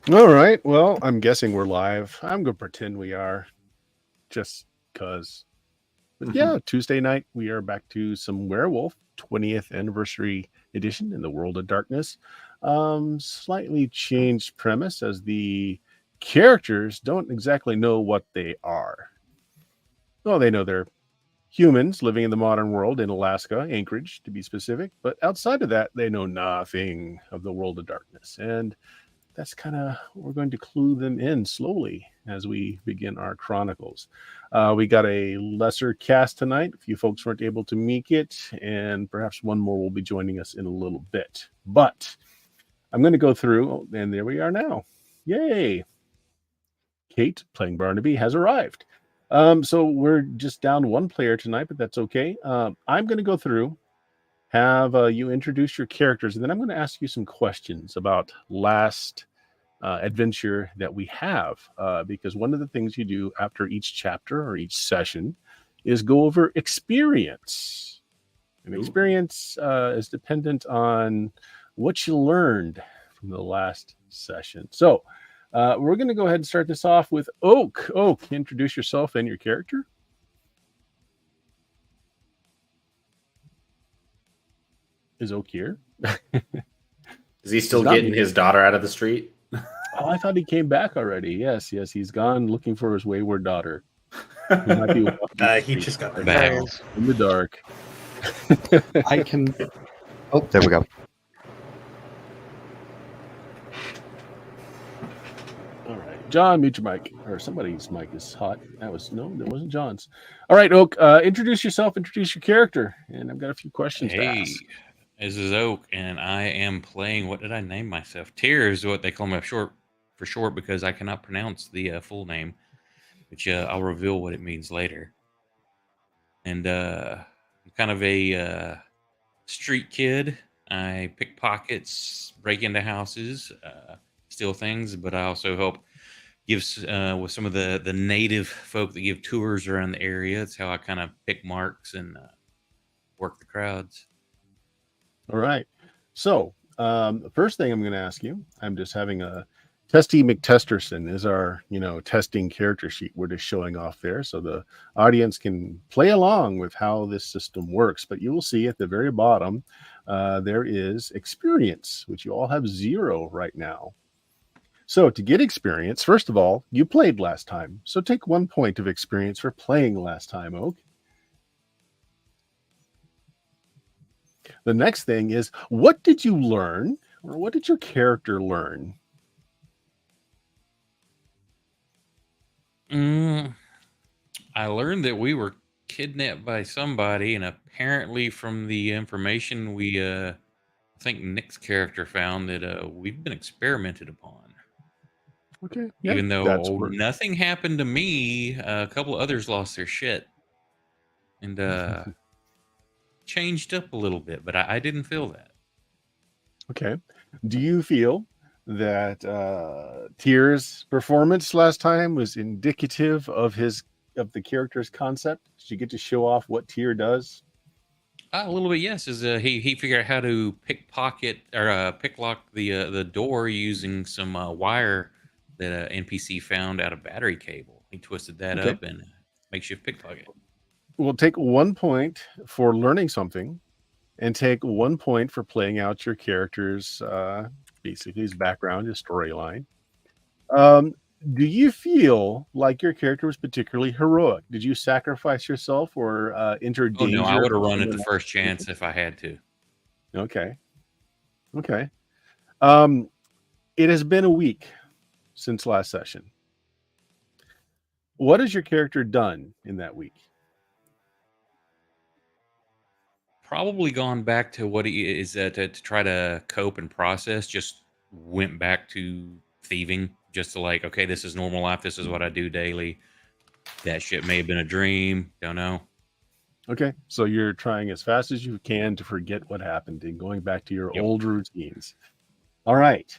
All right. Well, I'm guessing we're live. I'm going to pretend we are just because. But yeah, Tuesday night, we are back to some Werewolf 20th anniversary edition in the World of Darkness. Slightly changed premise as the characters don't exactly know what they are. Well, they know they're humans living in the modern world in Alaska, Anchorage to be specific. But outside of that, they know nothing of the World of Darkness. And that's kind of we're going to clue them in slowly as we begin our chronicles. We got a lesser cast tonight. A few folks weren't able to make it, and perhaps one more will be joining us in a little bit. But I'm going to go through, and there we are now. Yay! Kate, playing Barnaby, has arrived. So we're just down one player tonight, but that's okay. I'm going to go through, have you introduce your characters, and then I'm going to ask you some questions about last adventure that we have, because one of the things you do after each chapter or each session is go over experience. And experience is dependent on what you learned from the last session. So we're going to go ahead and start this off with Oak. Oak, introduce yourself and your character. Is Oak here? Is he still getting his daughter out of the street? Oh, I thought he came back already. Yes, he's gone looking for his wayward daughter. He might be he just got back in the dark. I can. Oh, there we go. All right, John, mute your mic, or somebody's mic is hot. That wasn't John's. All right, Oak, introduce yourself, introduce your character, and I've got a few questions to ask. This is Oak, and I am playing. What did I name myself? Tyr is what they call me for short, because I cannot pronounce the full name, which I'll reveal what it means later. And I'm kind of a street kid. I pick pockets, break into houses, steal things, but I also help give with some of the native folk that give tours around the area. It's how I kind of pick marks and work the crowds. All right. So the first thing I'm going to ask you, I'm just having a Testy McTesterson is our, testing character sheet. We're just showing off there so the audience can play along with how this system works. But you will see at the very bottom, there is experience, which you all have 0 right now. So to get experience, first of all, you played last time. So take 1 point of experience for playing last time, Oak. The next thing is, what did you learn, or what did your character learn? I learned that we were kidnapped by somebody, and apparently from the information we, I think Nick's character found that we've been experimented upon. Okay. Yeah, even though nothing happened to me, a couple of others lost their shit. And changed up a little bit, but I didn't feel that. Okay. Do you feel that Tyr's performance last time was indicative of the character's concept? Did you get to show off what Tyr does? A little bit, yes. He figured out how to pickpocket or picklock the door using some wire that an NPC found out of battery cable. He twisted that up and makeshift pickpocket. We'll take 1 point for learning something, and take 1 point for playing out your character's basically his background, his storyline. Do you feel like your character was particularly heroic? Did you sacrifice yourself or enter danger? Oh, no, I would have run at the first chance if I had to. Okay. It has been a week since last session. What has your character done in that week? Probably gone back to what he is to try to cope and process. Just went back to thieving, just to okay, this is normal life. This is what I do daily. That shit may have been a dream. Don't know. Okay, so you're trying as fast as you can to forget what happened and going back to your old routines. All right,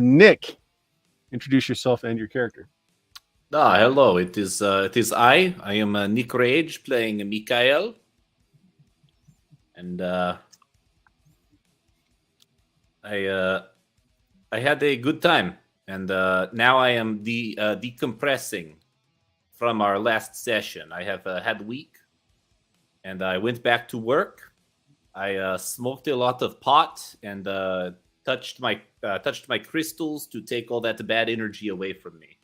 Nick, introduce yourself and your character. Hello. It is I. I am Nick Rage playing Mikael. And I had a good time And now I am decompressing from our last session. I have had a week, and I went back to work. I smoked a lot of pot and touched my crystals to take all that bad energy away from me.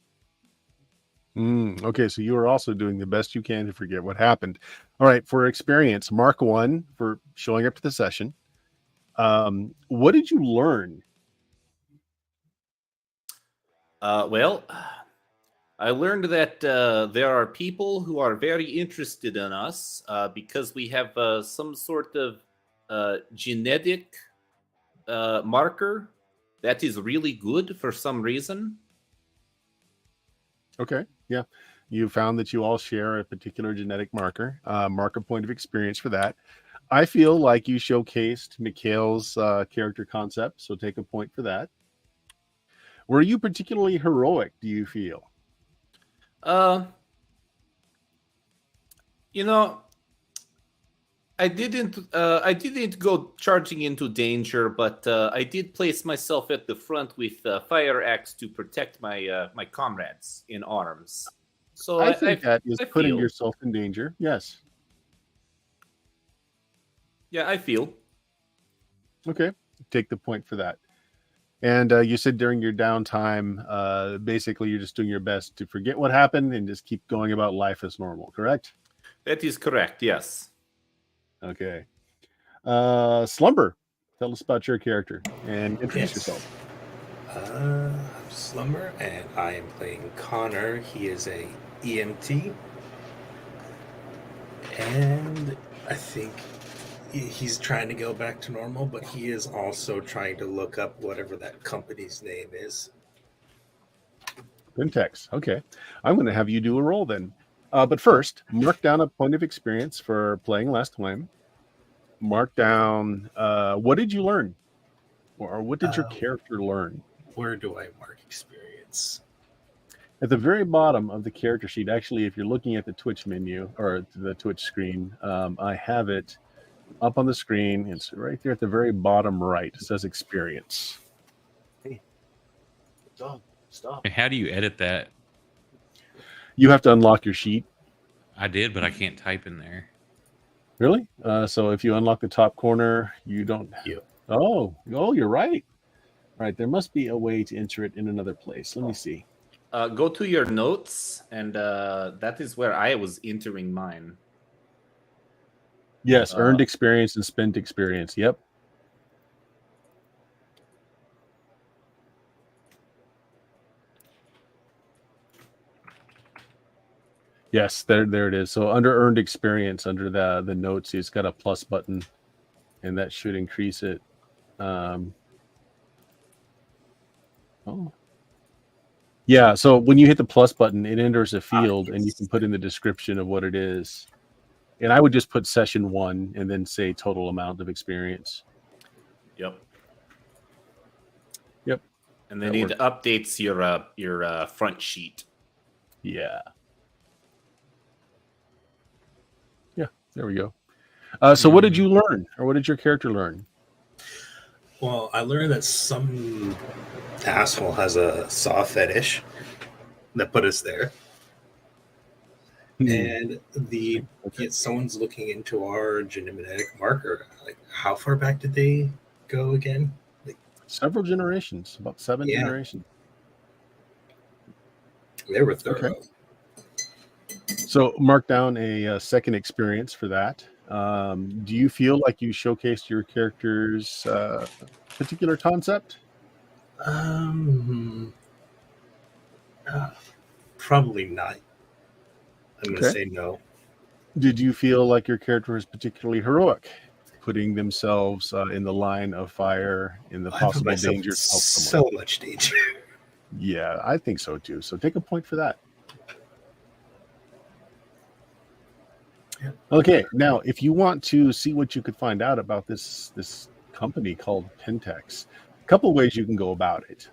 Okay, so you are also doing the best you can to forget what happened. All right, for experience, mark 1 for showing up to the session. What did you learn? Well, I learned that there are people who are very interested in us because we have some sort of genetic marker that is really good for some reason. Okay, yeah. You found that you all share a particular genetic marker. Mark a point of experience for that. I feel like you showcased Mikhail's character concept, so take a point for that. Were you particularly heroic, do you feel? You know, I didn't go charging into danger, but I did place myself at the front with fire axe to protect my my comrades in arms. So I think that is I putting feel, yourself in danger. Yes. yeah, I feel. Okay. Take the point for that. And you said during your downtime, basically you're just doing your best to forget what happened and just keep going about life as normal, correct? That is correct. Yes. Okay. Slumber. Tell us about your character and introduce yourself. I'm Slumber, and I am playing Connor. He is a EMT, and I think he's trying to go back to normal, but he is also trying to look up whatever that company's name is. Pintex. Okay. I'm going to have you do a roll then. But first, mark down a point of experience for playing last time. Mark down what did you learn? Or what did your character learn? Where do I mark experience? At the very bottom of the character sheet, actually, if you're looking at the Twitch menu or the Twitch screen, I have it up on the screen. It's right there at the very bottom right. It says experience. Hey, dog, stop. And how do you edit that? You have to unlock your sheet. I did, but I can't type in there. Really? So if you unlock the top corner, you don't. Yeah. Oh, you're right. All right, there must be a way to enter it in another place. Let me see. Go to your notes, and that is where I was entering mine. Yes, earned experience and spent experience. Yep. Yes, there it is. So under earned experience, under the notes, it's got a plus button, and that should increase it. Yeah, so when you hit the plus button, it enters a field, and you can put in the description of what it is. And I would just put session 1 and then say total amount of experience. Yep. Yep. And then it updates your front sheet. Yeah. Yeah, there we go. So what did you learn, or what did your character learn? Well, I learned that some asshole has a saw fetish that put us there. And someone's looking into our genetic marker. Like, how far back did they go again? Like, several generations, about 7 generations. They were thorough. Okay. So mark down a second experience for that. Do you feel like you showcased your character's particular concept? Probably not. I'm going to say no. Did you feel like your character was particularly heroic, putting themselves in the line of fire in the possible danger? So much danger. Yeah, I think so too. So take a point for that. Yeah. Okay, now if you want to see what you could find out about this company called Pentex, a couple ways you can go about it.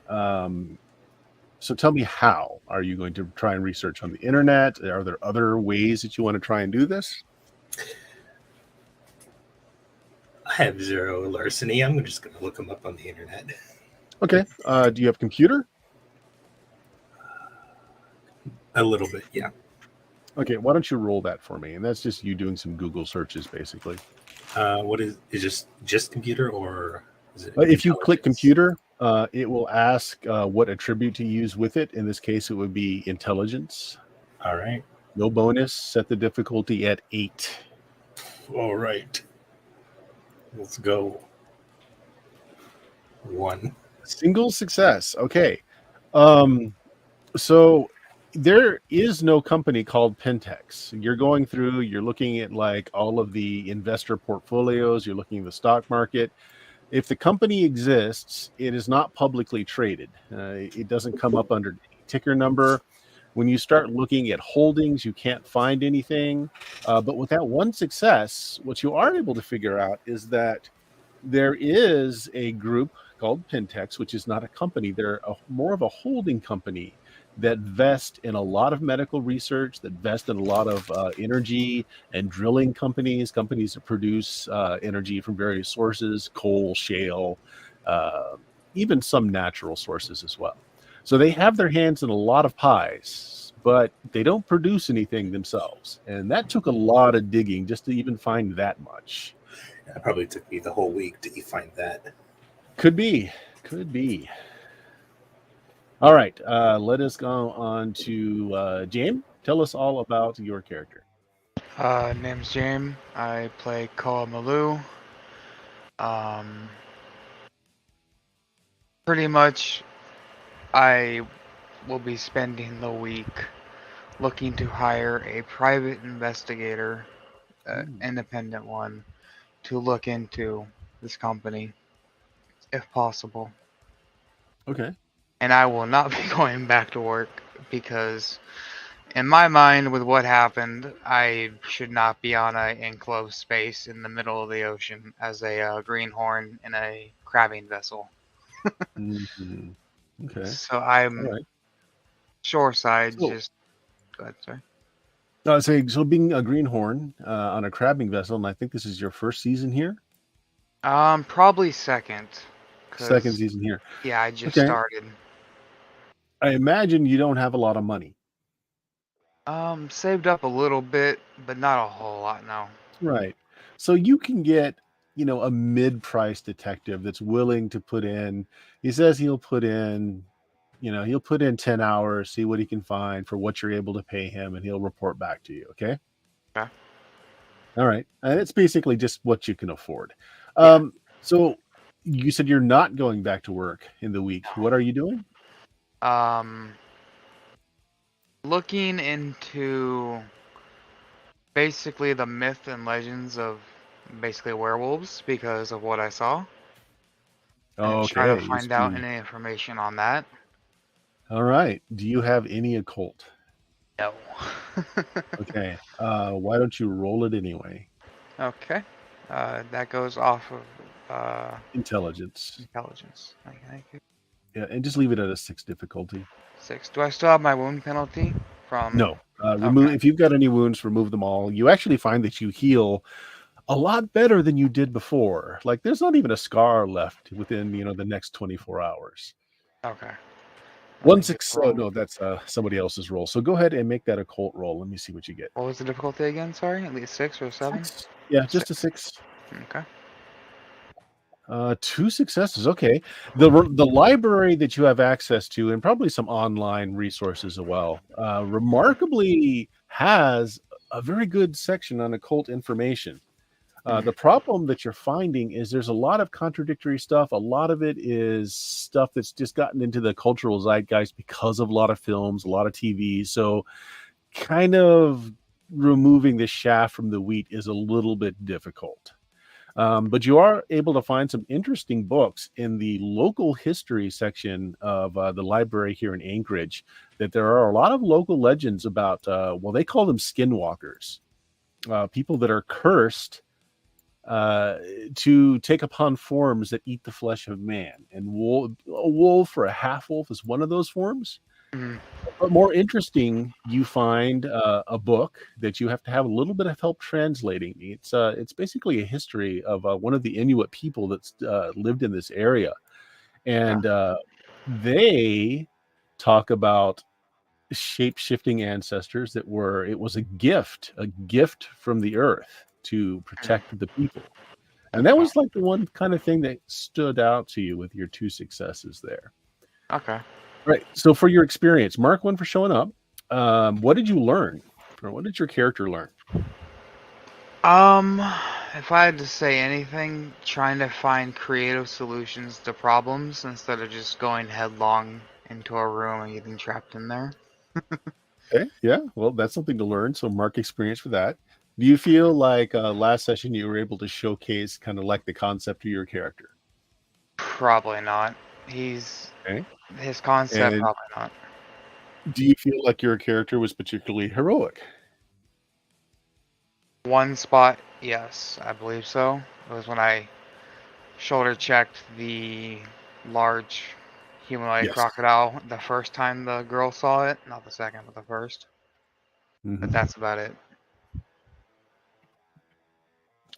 So tell me, how are you going to try and research on the internet? Are there other ways that you want to try and do this? I have zero larceny. I'm just going to look them up on the internet. Okay. Do you have a computer? A little bit, yeah. Okay, why don't you roll that for me? And that's just you doing some Google searches, basically. What is just computer, or is it If you click intelligence? computer, it will ask what attribute to use with it. In this case, it would be intelligence. All right. No bonus. Set the difficulty at 8. All right. Let's go. 1. Single success. Okay. So there is no company called Pentex. You're going through, you're looking at like all of the investor portfolios, you're looking at the stock market. If the company exists, it is not publicly traded. It doesn't come up under ticker number. When you start looking at holdings, you can't find anything. But with that one success, what you are able to figure out is that there is a group called Pentex, which is not a company. They're more of a holding company that vest in a lot of medical research, that vest in a lot of energy and drilling companies that produce energy from various sources, coal, shale, even some natural sources as well. So they have their hands in a lot of pies, but they don't produce anything themselves. And that took a lot of digging just to even find that much. It probably took me the whole week to find that. Could be. All right, let us go on to James. Tell us all about your character. Name's James. I play Koa Malu. Pretty much, I will be spending the week looking to hire a private investigator, independent one, to look into this company, if possible. Okay. And I will not be going back to work because, in my mind, with what happened, I should not be on an enclosed space in the middle of the ocean as a greenhorn in a crabbing vessel. Mm-hmm. Okay. So I'm right. shoreside. So, just go ahead, sorry. So being a greenhorn on a crabbing vessel, and I think this is your first season here. Probably second. Second season here. Yeah, I just started. I imagine you don't have a lot of money. Saved up a little bit, but not a whole lot, no. Right. So you can get, a mid-price detective that's willing to put in. He says he'll put in, he'll put in 10 hours, see what he can find for what you're able to pay him, and he'll report back to you. Okay. Okay. All right. And it's basically just what you can afford. So you said you're not going back to work in the week. What are you doing? Looking into basically the myth and legends of basically werewolves because of what I saw. And try to find out any information on that. All right. Do you have any occult? No. Okay. Why don't you roll it anyway? Okay. That goes off of intelligence. Yeah, and just leave it at a 6 difficulty. 6. Do I still have my wound penalty from? No. Remove if you've got any wounds, remove them all. You actually find that you heal a lot better than you did before. Like there's not even a scar left within the next 24 hours. Okay. One 6. Oh no, that's somebody else's roll. So go ahead and make that occult roll. Let me see what you get. What was the difficulty again? Sorry, at least 6 or 7? 6. Yeah, just 6. A 6. Okay. 2 successes. Okay. The library that you have access to, and probably some online resources as well, remarkably has a very good section on occult information. The problem that you're finding is there's a lot of contradictory stuff. A lot of it is stuff that's just gotten into the cultural zeitgeist because of a lot of films, a lot of TV. So kind of removing the shaft from the wheat is a little bit difficult. But you are able to find some interesting books in the local history section of the library here in Anchorage, that there are a lot of local legends about, they call them skinwalkers, people that are cursed to take upon forms that eat the flesh of man. And a wolf or a half wolf is one of those forms. Mm-hmm. But more interesting, you find a book that you have to have a little bit of help translating. It's basically a history of one of the Inuit people that's lived in this area, and they talk about shape-shifting ancestors it was a gift from the earth to protect the people. And that was like the one kind of thing that stood out to you with your 2 successes there. Okay. Right. So for your experience, mark 1 for showing up. What did you learn? Or what did your character learn? If I had to say anything, trying to find creative solutions to problems instead of just going headlong into a room and getting trapped in there. Okay. Yeah. Well, that's something to learn. So mark experience for that. Do you feel like last session you were able to showcase kind of like the concept of your character? Probably not. His concept, And probably not. do you feel like your character was particularly heroic? One spot, yes, I believe so. It was when I shoulder checked the large humanoid Yes. crocodile the first time the girl saw it. Not the second, but the first. But that's about it.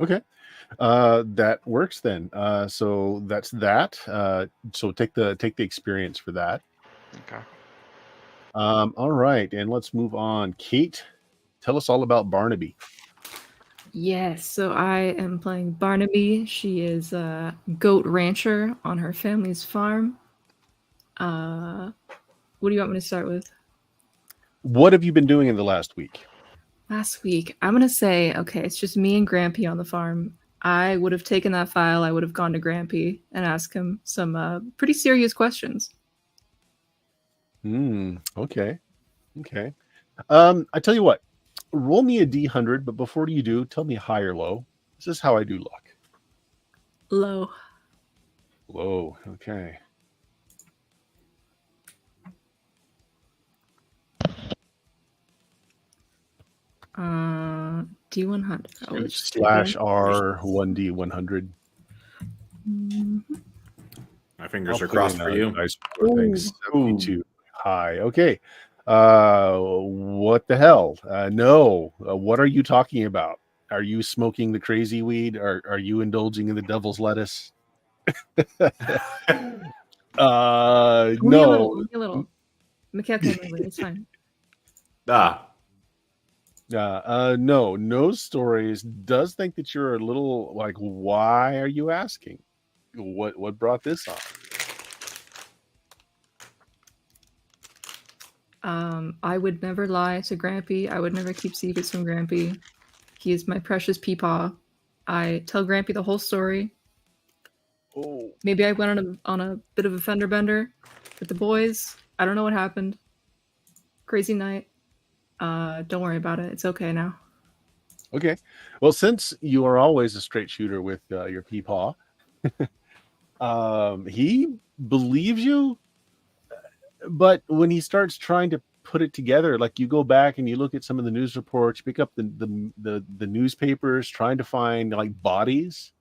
Okay. That works then. So that's that. So take the experience for that. Okay. All right, and let's move on. Kate, tell us all about Barnaby. Yes, so I am playing Barnaby. She is a goat rancher on her family's farm. What do you want me to start with? What have you been doing in the last week? Last week, I'm going to say, okay, it's just me and Grampy on the farm. I would have taken that file. I would have gone to Grampy and asked him some pretty serious questions. Okay. I tell you what, roll me a D100, but before you do, tell me high or low. This is how I do luck. Low. Low, okay. D100. /R 1D100. My fingers are crossed for you. Nice. Thanks. 72. High. Okay. What the hell? No. What are you talking about? Are you smoking the crazy weed? Are you indulging in the devil's lettuce? No. A little. McKeck, it's fine. No stories. Does think that you're a little like, why are you asking? What brought this on? I would never lie to Grampy. I would never keep secrets from Grampy. He is my precious peepaw. I tell Grampy the whole story. Oh. Maybe I went on a bit of a fender bender with the boys. I don't know what happened. Crazy night. Don't worry about it. It's okay now. Okay. Well, since you are always a straight shooter with your peepaw, he believes you, but when he starts trying to put it together, like you go back and you look at some of the news reports, pick up the newspapers, trying to find like bodies,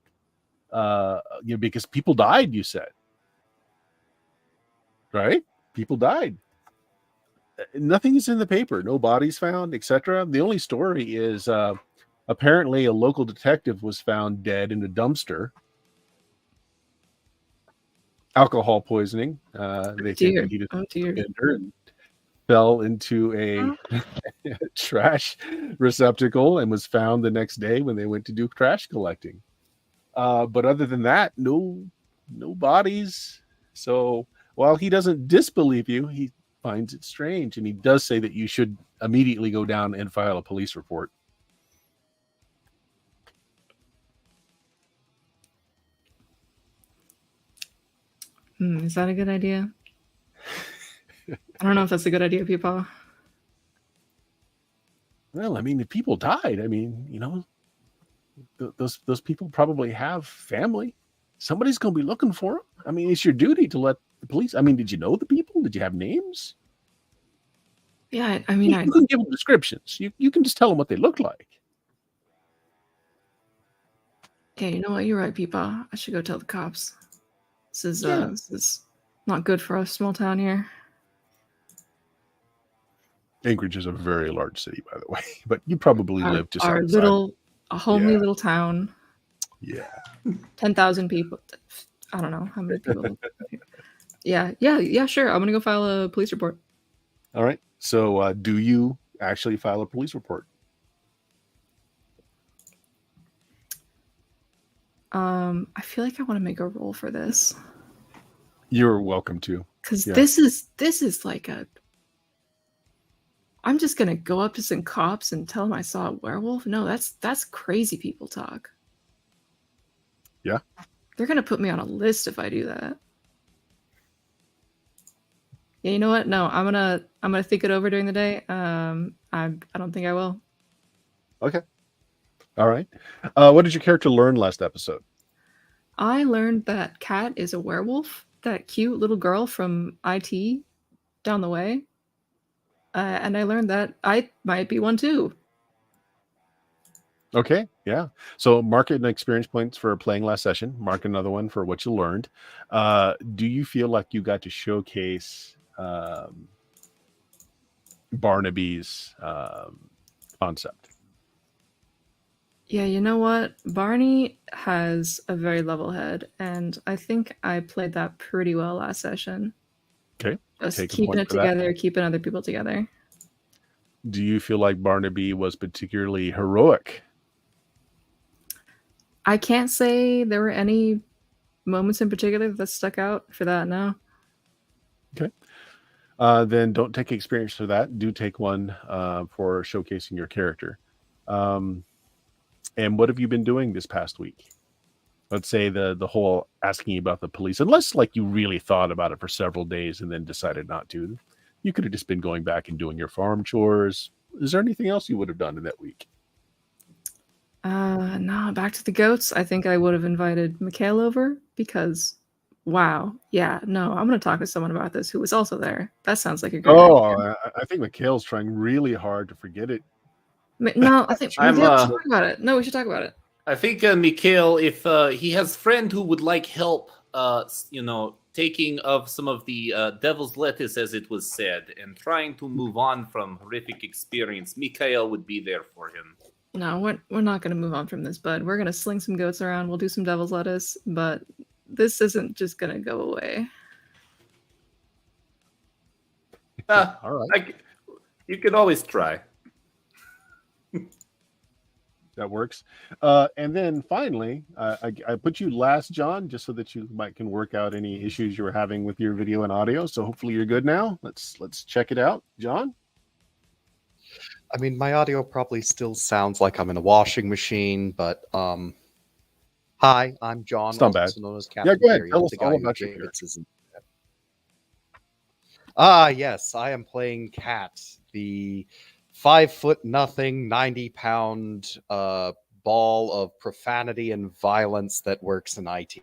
because people died. You said, right? People died. Nothing is in the paper. No bodies found, etc. The only story is apparently a local detective was found dead in a dumpster. Alcohol poisoning. They think that he just and fell into a trash receptacle and was found the next day when they went to do trash collecting. But other than that, no bodies. So while he doesn't disbelieve you, he finds it strange, and he does say that you should immediately go down and file a police report. Is that a good idea? I don't know if that's a good idea, people. Well, I mean, if people died, I mean, those people probably have family. Somebody's going to be looking for them. I mean, it's your duty to let the police. I mean, did you know the people? Did you have names? Yeah, I mean, you can give them descriptions. You can just tell them what they look like. Yeah, you know what? You're right, people. I should go tell the cops. This is not good for us, small town here. Anchorage is a very large city, by the way, but you probably live just outside. A homely little town. Yeah. 10,000 people. I don't know how many people. Yeah, sure. I'm going to go file a police report. All right. So, do you actually file a police report? I feel like I want to make a roll for this You're welcome to. because Yeah. this is like a. I'm just gonna go up to some cops and tell them I saw a werewolf. No, that's crazy people talk. Yeah. They're gonna put me on a list if I do that. Yeah, you know what? No, I'm gonna think it over during the day. I don't think I will. Okay. All right. What did your character learn last episode? I learned that Kat is a werewolf. That cute little girl from IT down the way. And I learned that I might be one too. Okay. Yeah. So mark it an experience points for playing last session. Mark another one for what you learned. Do you feel like you got to showcase Barnaby's concept? Yeah, you know what? Barney has a very level head, and I think I played that pretty well last session. Okay. Just Take a keeping point it for that. together, keeping other people together. Do you feel like Barnaby was particularly heroic? I can't say there were any moments in particular that stuck out for that, no. Okay. Then don't take experience for that. Do take one for showcasing your character. And what have you been doing this past week? Let's say the whole asking about the police, unless like you really thought about it for several days and then decided not to. You could have just been going back and doing your farm chores. Is there anything else you would have done in that week? No, back to the goats. I think I would have invited Mikhail over because, wow, yeah, no, I'm going to talk to someone about this who was also there. That sounds like a great idea. I think Mikhail's trying really hard to forget it. No, I think I'm, we should talk about it. No, we should talk about it. I think Mikhail, if he has friend who would like help, taking of some of the devil's lettuce, as it was said, and trying to move on from horrific experience, Mikhail would be there for him. No, we're not going to move on from this, bud. We're going to sling some goats around. We'll do some devil's lettuce, but this isn't just going to go away. All right. You can always try. That works. And then finally, I put you last, John, just so that you can work out any issues you were having with your video and audio. So hopefully you're good now. Let's check it out. John? I mean, my audio probably still sounds like I'm in a washing machine, but hi, I'm John, It's not bad. also known as Captain Yeah, go ahead. Period, Tell us the guy all who about your Davids's. Yes, I am playing Cat, the 5'0" 90-pound ball of profanity and violence that works in IT.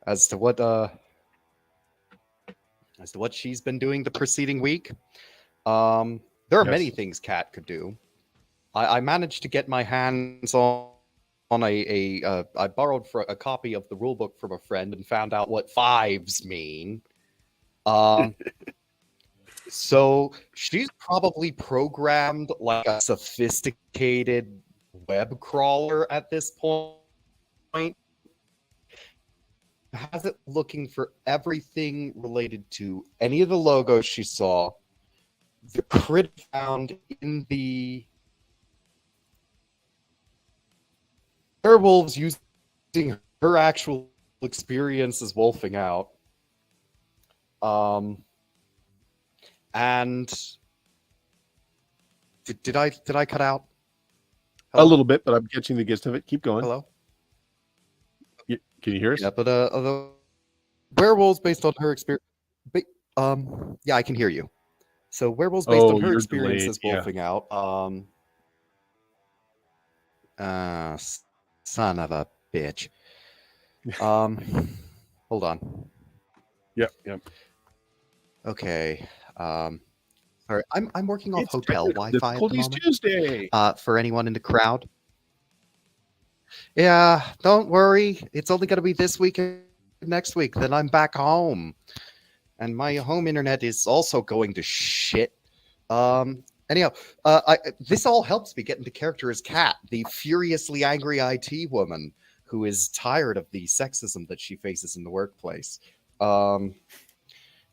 As to what she's been doing the preceding week, there are many things Cat could do. I managed to get my hands on I borrowed for a copy of the rulebook from a friend and found out what fives mean. So she's probably programmed like a sophisticated web crawler at this point. Has it looking for everything related to any of the logos she saw, the crit found in the werewolves using her actual experience as wolfing out. And did I cut out? Hello? A little bit, but I'm catching the gist of it. Keep going. Hello? Can you hear us? Yeah, but the werewolves based on her experience. Yeah, I can hear you. So werewolves based on her experience as wolfing out. Son of a bitch. Hold on. Yep. Okay. Sorry, I'm working off hotel Wi-Fi at the moment. Tuesday. For anyone in the crowd. Yeah, don't worry. It's only going to be this week and next week. Then I'm back home. And my home internet is also going to shit. Anyhow, this all helps me get into character as Kat, the furiously angry IT woman who is tired of the sexism that she faces in the workplace.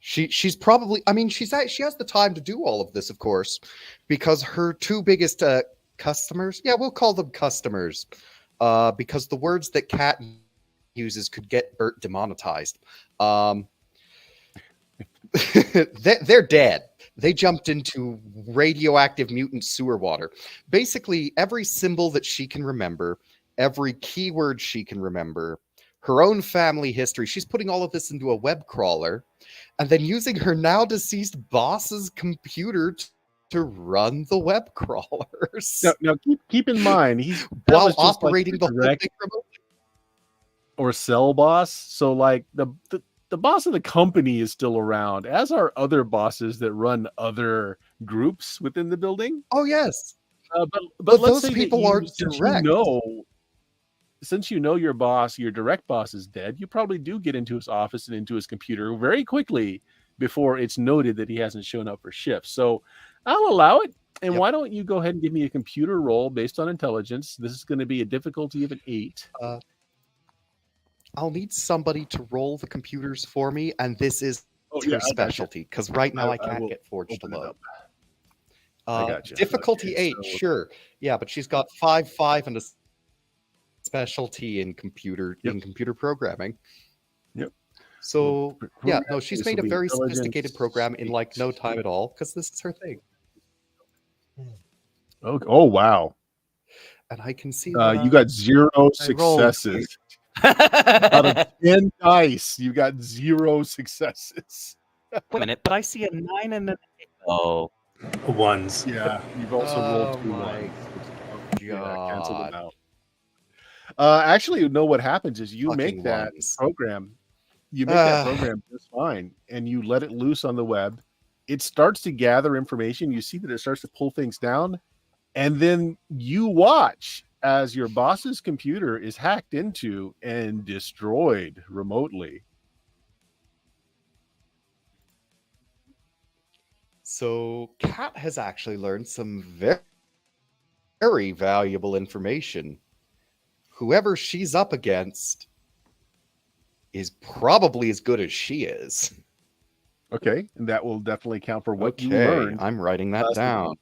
She's probably, I mean, she has the time to do all of this, of course, because her two biggest customers, yeah, we'll call them customers, because the words that Kat uses could get Bert demonetized. They're dead. They jumped into radioactive mutant sewer water. Basically, every symbol that she can remember, every keyword she can remember, her own family history, she's putting all of this into a web crawler, and then using her now deceased boss's computer to run the web crawlers. Now keep in mind, while operating the whole thing remotely. Or cell boss. So like the boss of the company is still around, as are other bosses that run other groups within the building. Oh yes, but let's those say people are direct. Since you know your boss, your direct boss is dead, you probably do get into his office and into his computer very quickly before it's noted that he hasn't shown up for shifts. So I'll allow it. And why don't you go ahead and give me a computer roll based on intelligence? This is going to be a difficulty of an 8. I'll need somebody to roll the computers for me, and this is her specialty, because right now I can't get Forge to load. Difficulty 8, so... sure. Yeah, but she's got 5 and a specialty in computer programming. Yep. So yeah, no, she's made a very sophisticated program in like no time at all, because this is her thing. Oh wow. And I can see you got 0 successes. Out of 10 dice, you got 0 successes. Wait a minute, but I see a 9 and an 8. Oh. Ones. Yeah, you've also rolled 2 ones. God. Cancel them out. Actually, know what happens is you make that program. You make that program just fine, and you let it loose on the web. It starts to gather information. You see that it starts to pull things down, and then you watch as your boss's computer is hacked into and destroyed remotely. So Kat has actually learned some very, very valuable information. Whoever she's up against is probably as good as she is. Okay, and that will definitely count for what you learned. I'm writing that down.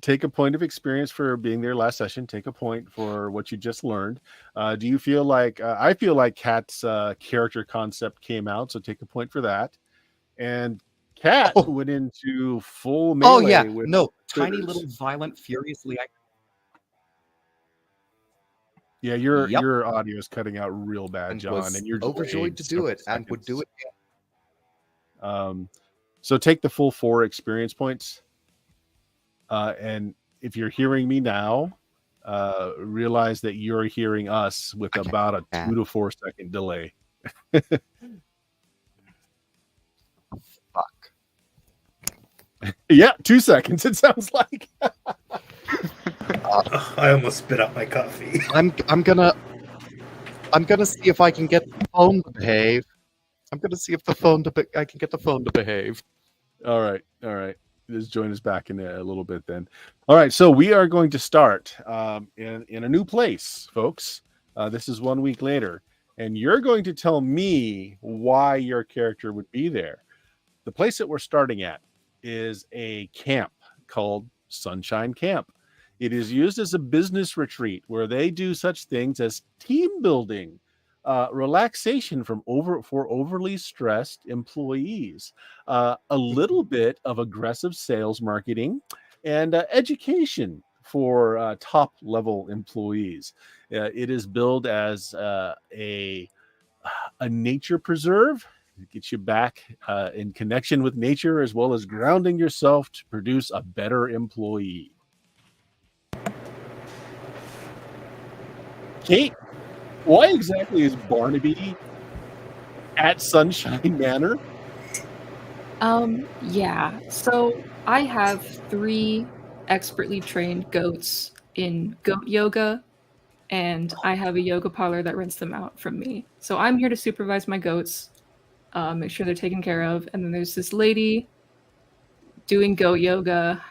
Take a point of experience for being there last session. Take a point for what you just learned. Do you feel like I feel like Kat's character concept came out, so take a point for that. And Kat went into full melee. Oh yeah, with tiny little violent, furiously. Yeah, your audio is cutting out real bad, and John, and you're overjoyed to do it, and would do it again. So take the full 4 experience points. And if you're hearing me now, realize that you're hearing us with about a 2 to 4 second delay. Fuck. Yeah, 2 seconds. It sounds like. I almost spit out my coffee. I'm gonna see if I can get the phone to behave. I can get the phone to behave. All right. Just join us back in a little bit then. All right, so we are going to start in a new place, folks. This is 1 week later, and you're going to tell me why your character would be there. The place that we're starting at is a camp called Sunshine Camp. It is used as a business retreat where they do such things as team building, relaxation for overly stressed employees, a little bit of aggressive sales marketing, and education for top level employees. It is billed as a nature preserve. It gets you back in connection with nature, as well as grounding yourself to produce a better employee. Kate, why exactly is Barnaby at Sunshine Manor? Yeah. So I have 3 expertly trained goats in goat yoga, and I have a yoga parlor that rents them out from me. So I'm here to supervise my goats, make sure they're taken care of. And then there's this lady doing goat yoga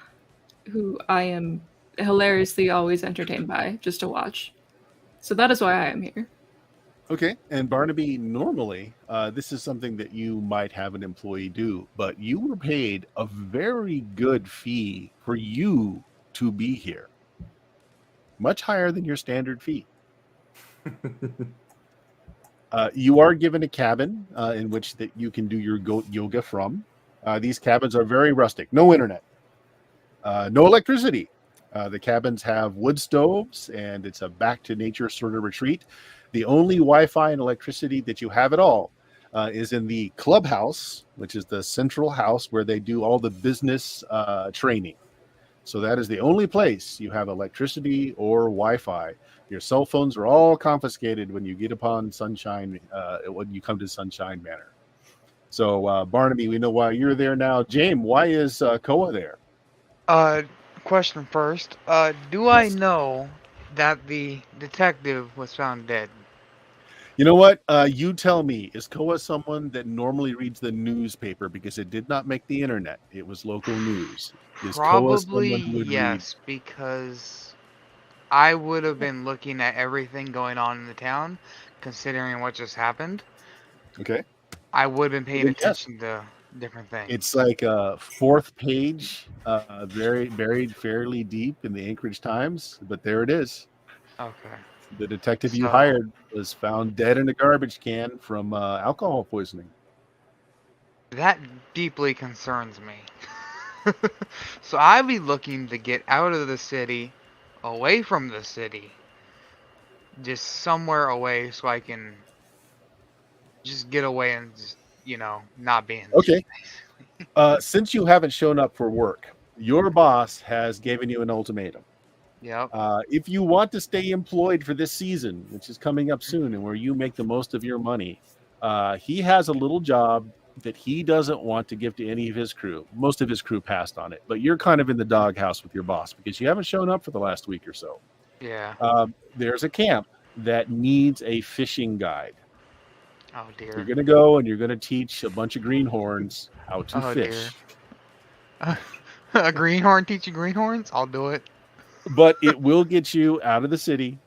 who I am hilariously always entertained by just to watch. So that is why I am here. Okay. And Barnaby, normally, this is something that you might have an employee do, but you were paid a very good fee for you to be here, much higher than your standard fee. You are given a cabin in which that you can do your goat yoga from. These cabins are very rustic. No internet, no electricity. The cabins have wood stoves, and it's a back to nature sort of retreat. The only Wi-Fi and electricity that you have at all is in the clubhouse, which is the central house where they do all the business training. So that is the only place you have electricity or Wi-Fi. Your cell phones are all confiscated when you get upon Sunshine, when you come to Sunshine Manor. So Barnaby, we know why you're there now. James, why is Koa there? Question first. Do I know that the detective was found dead? You know what? You tell me. Is Koa someone that normally reads the newspaper because it did not make the internet? It was local news. Is Koa Probably someone who would yes, because I would have been looking at everything going on in the town, considering what just happened. read? Okay. I would have been paying Then yes. attention to different things. It's like a fourth page, very buried fairly deep in the Anchorage Times, but there it is. Okay. The detective you So- hired was found dead in a garbage can from alcohol poisoning. That deeply concerns me. So I'd be looking to get out of the city, away from the city, just somewhere away so I can just get away and just, not be in the Okay. city. Since you haven't shown up for work, your boss has given you an ultimatum. Yep. If you want to stay employed for this season, which is coming up soon and where you make the most of your money, he has a little job that he doesn't want to give to any of his crew. Most of his crew passed on it, but you're kind of in the doghouse with your boss because you haven't shown up for the last week or so. Yeah. There's a camp that needs a fishing guide. Oh dear. You're going to go and you're going to teach a bunch of greenhorns how to Oh, fish. A greenhorn teaching greenhorns? I'll do it. But it will get you out of the city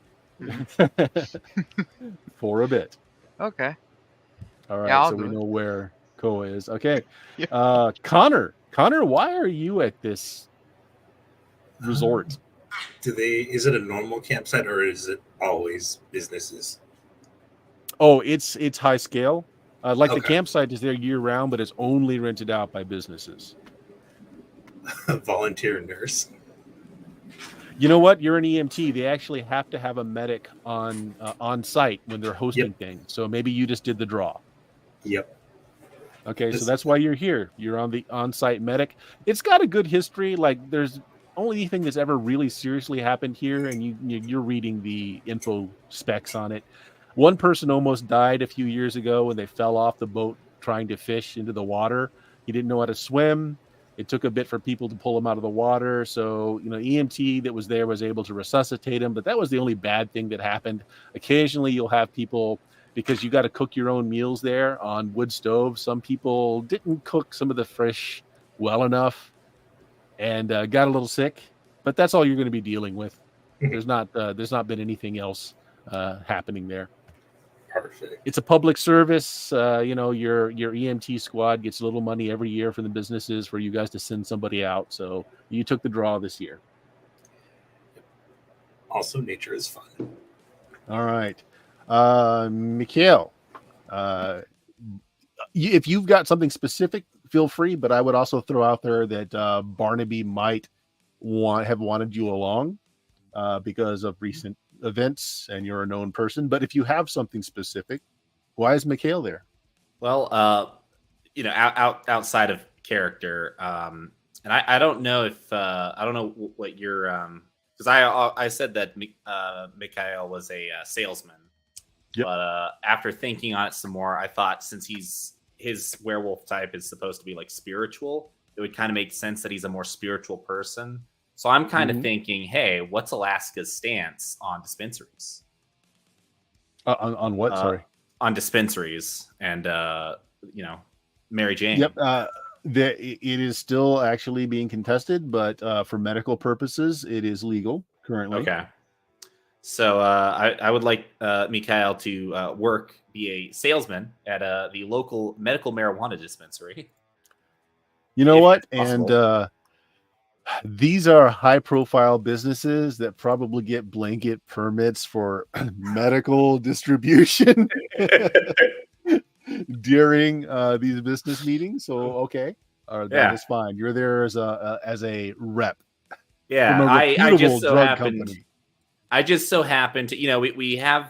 for a bit. Okay. All right, Yeah, I'll so do we it. know where Koa is. Okay. Yeah. Connor, why are you at this resort? Is it a normal campsite or is it always businesses? Oh, it's high scale. Like the Okay. campsite is there year round, but it's only rented out by businesses. Volunteer nurse. You know what? You're an EMT. They actually have to have a medic on site when they're hosting things. So maybe you just did the draw. Yep. Okay, so that's why you're here. You're on the on-site medic. It's got a good history. Like there's only thing that's ever really seriously happened here, and you're reading the info specs on it. One person almost died a few years ago when they fell off the boat trying to fish into the water. He didn't know how to swim. It took a bit for people to pull him out of the water. So, EMT that was there was able to resuscitate him, but that was the only bad thing that happened. Occasionally you'll have people, because you got to cook your own meals there on wood stoves. Some people didn't cook some of the fish well enough and got a little sick, but that's all you're going to be dealing with. There's not been anything else happening there. Perfect. It's a public service. Your EMT squad gets a little money every year from the businesses for you guys to send somebody out. So you took the draw this year. Also, nature is fun. All right. Mikhail, if you've got something specific, feel free, but I would also throw out there that Barnaby might have wanted you along because of recent events and you're a known person. But if you have something specific, why is Mikhail there? Well, outside of character, and I don't know if I don't know what your because I said that Mikhail was a salesman, but after thinking on it some more, I thought since his werewolf type is supposed to be like spiritual, it would kind of make sense that he's a more spiritual person. So I'm kind of thinking, hey, what's Alaska's stance on dispensaries? On what? Sorry. On dispensaries and Mary Jane. Yep. It is still actually being contested, but for medical purposes, it is legal currently. Okay. So I would like Mikhail to be a salesman at the local medical marijuana dispensary. You know If what? that's And possible. these are high-profile businesses that probably get blanket permits for medical distribution during these business meetings. So, okay, that Yeah. is fine. You're there as a rep Yeah, from a I reputable just so drug happened. company. I just so happened to, we have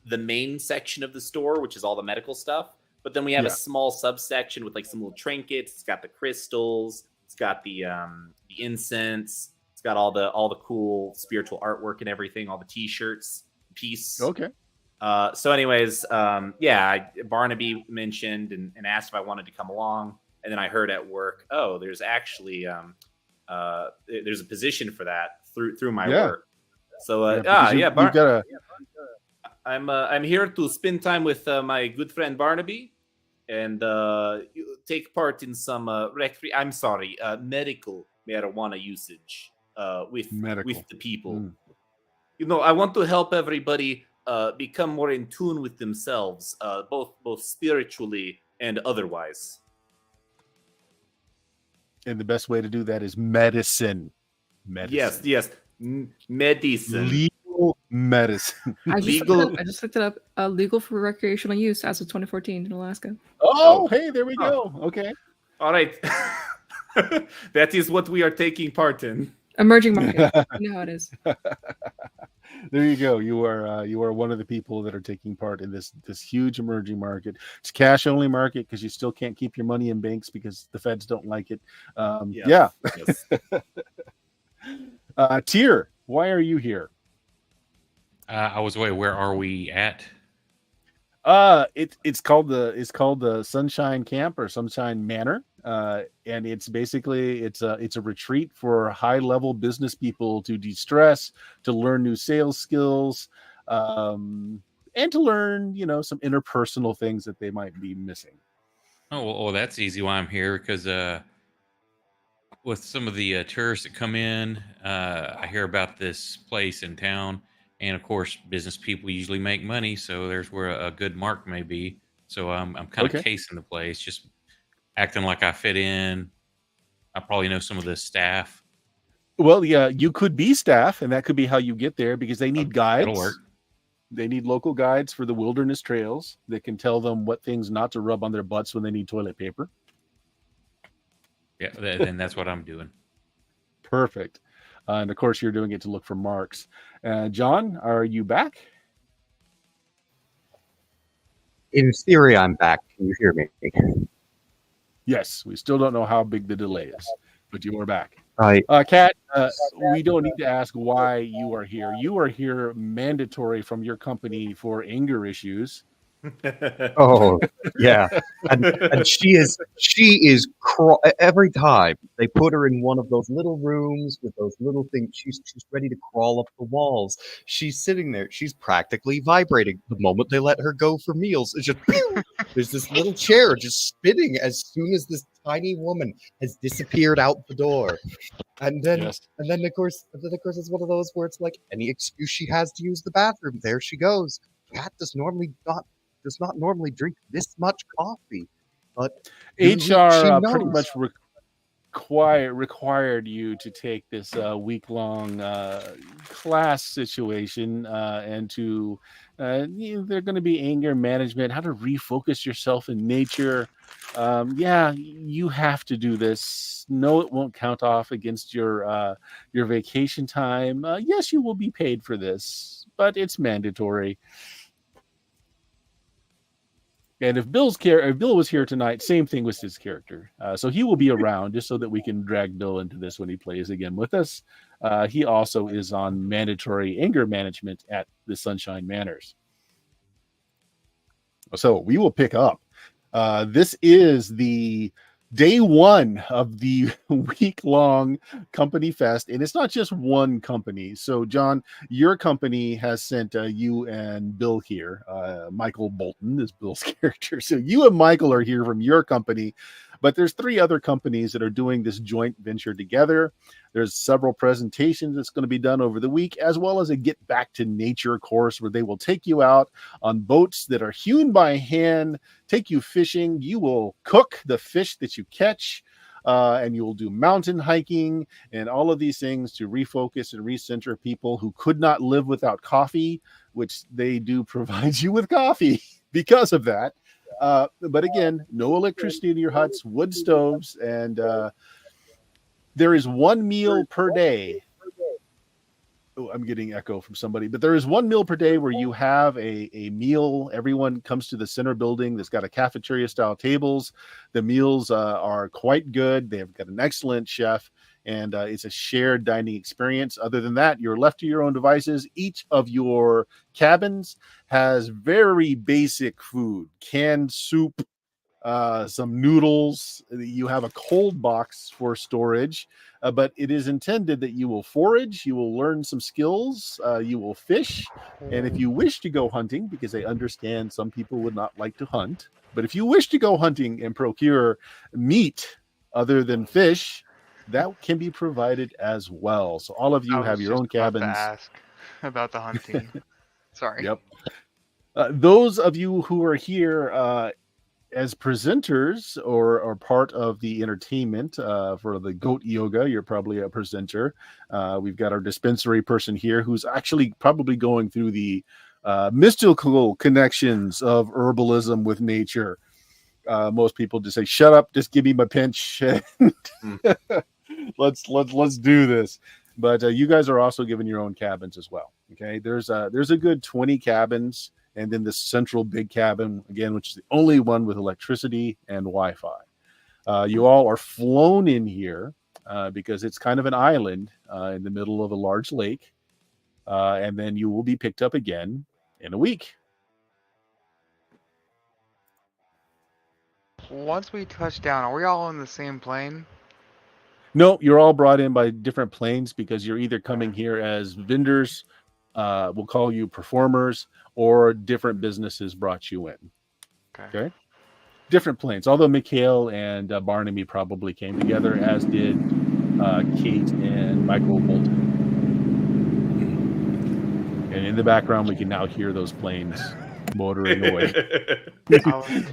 the main section of the store, which is all the medical stuff, but then we have Yeah. a small subsection with like some little trinkets. It's got the crystals. It's got the incense. It's got all the cool spiritual artwork and everything. All the T-shirts, peace. Okay. So, anyways, Barnaby mentioned and asked if I wanted to come along, and then I heard at work, oh, there's actually there's a position for that through my Yeah. work. So You've got I'm here to spend time with my good friend Barnaby, and take part in some medical marijuana usage with the people. I want to help everybody become more in tune with themselves, both spiritually and otherwise. And the best way to do that is medicine. Yes. Medicine. Legal medicine. I just looked it up. Legal for recreational use as of 2014 in Alaska. Oh, hey, there we go. Okay. All right. That is what we are taking part in. Emerging market. You know how it is. There you go. You are one of the people that are taking part in this huge emerging market. It's cash only market because you still can't keep your money in banks because the feds don't like it. Yeah. Yes. Tyr, why are you here? I was wait. Where are we at? It's called the Sunshine Camp or Sunshine Manor, and it's basically it's a retreat for high level business people to de-stress, to learn new sales skills, and to learn some interpersonal things that they might be missing. Oh, well, that's easy why I'm here because with some of the tourists that come in, I hear about this place in town. And of course, business people usually make money, so there's where a good mark may be. So I'm kind of casing the place, just acting like I fit in. I probably know some of the staff. Well, yeah, you could be staff, and that could be how you get there because they need guides. That'll work. They need local guides for the wilderness trails that can tell them what things not to rub on their butts when they need toilet paper. Yeah, then that's what I'm doing. Perfect. And of course, you're doing it to look for marks. John, are you back? In theory, I'm back. Can you hear me? Yes. We still don't know how big the delay is, but you are back. Right. Kat, we don't need to ask why you are here. You are here mandatory from your company for anger issues. Oh yeah, and she is every time they put her in one of those little rooms with those little things, she's ready to crawl up the walls. She's sitting there, she's practically vibrating. The moment they let her go for meals, it's just there's this little chair just spinning as soon as this tiny woman has disappeared out the door. And then of course it's one of those where it's like any excuse she has to use the bathroom, there she goes. Kat does not normally drink this much coffee, but HR pretty much required you to take this week-long class situation and to they're going to be anger management, how to refocus yourself in nature. You have to do this. No, it won't count off against your vacation time. Yes, you will be paid for this, but it's mandatory. And if Bill was here tonight, same thing with his character. So he will be around just so that we can drag Bill into this when he plays again with us. He also is on mandatory anger management at the Sunshine Manors. So we will pick up. This is the day one of the week-long company fest, and it's not just one company. So, John, your company has sent you and Bill here. Michael Bolton is Bill's character. So you and Michael are here from your company But there's 3 other companies that are doing this joint venture together. There's several presentations that's going to be done over the week, as well as a get back to nature course where they will take you out on boats that are hewn by hand, take you fishing. You will cook the fish that you catch. And you will do mountain hiking and all of these things to refocus and recenter people who could not live without coffee, which they do provide you with coffee because of that. But again, no electricity in your huts, wood stoves, and there is 1 meal per day. Oh, I'm getting echo from somebody, but there is 1 meal per day where you have a meal. Everyone comes to the center building that's got a cafeteria style tables. The meals are quite good. They've got an excellent chef, and it's a shared dining experience. Other than that, you're left to your own devices. Each of your cabins has very basic food, canned soup, some noodles. You have a cold box for storage, but it is intended that you will forage, you will learn some skills, you will fish, and if you wish to go hunting, because I understand some people would not like to hunt, but if you wish to go hunting and procure meat other than fish, that can be provided as well. So all of you have your own cabins. To ask about the hunting. Sorry. Yep. Those of you who are here as presenters or part of the entertainment for the goat yoga, you're probably a presenter. We've got our dispensary person here who's actually probably going through the mystical connections of herbalism with nature. Most people just say, "Shut up, just give me my pinch. Let's do this." But you guys are also given your own cabins as well. Okay, there's a good 20 cabins. And then the central big cabin, again, which is the only one with electricity and Wi-Fi. You all are flown in here because it's kind of an island in the middle of a large lake. And then you will be picked up again in a week. Once we touch down, are we all on the same plane? No, you're all brought in by different planes because you're either coming here as vendors, we'll call you performers, or different businesses brought you in. Okay. Different planes. Although Mikhail and Barnaby probably came together, as did Kate and Michael Bolton. And in the background, we can now hear those planes motoring away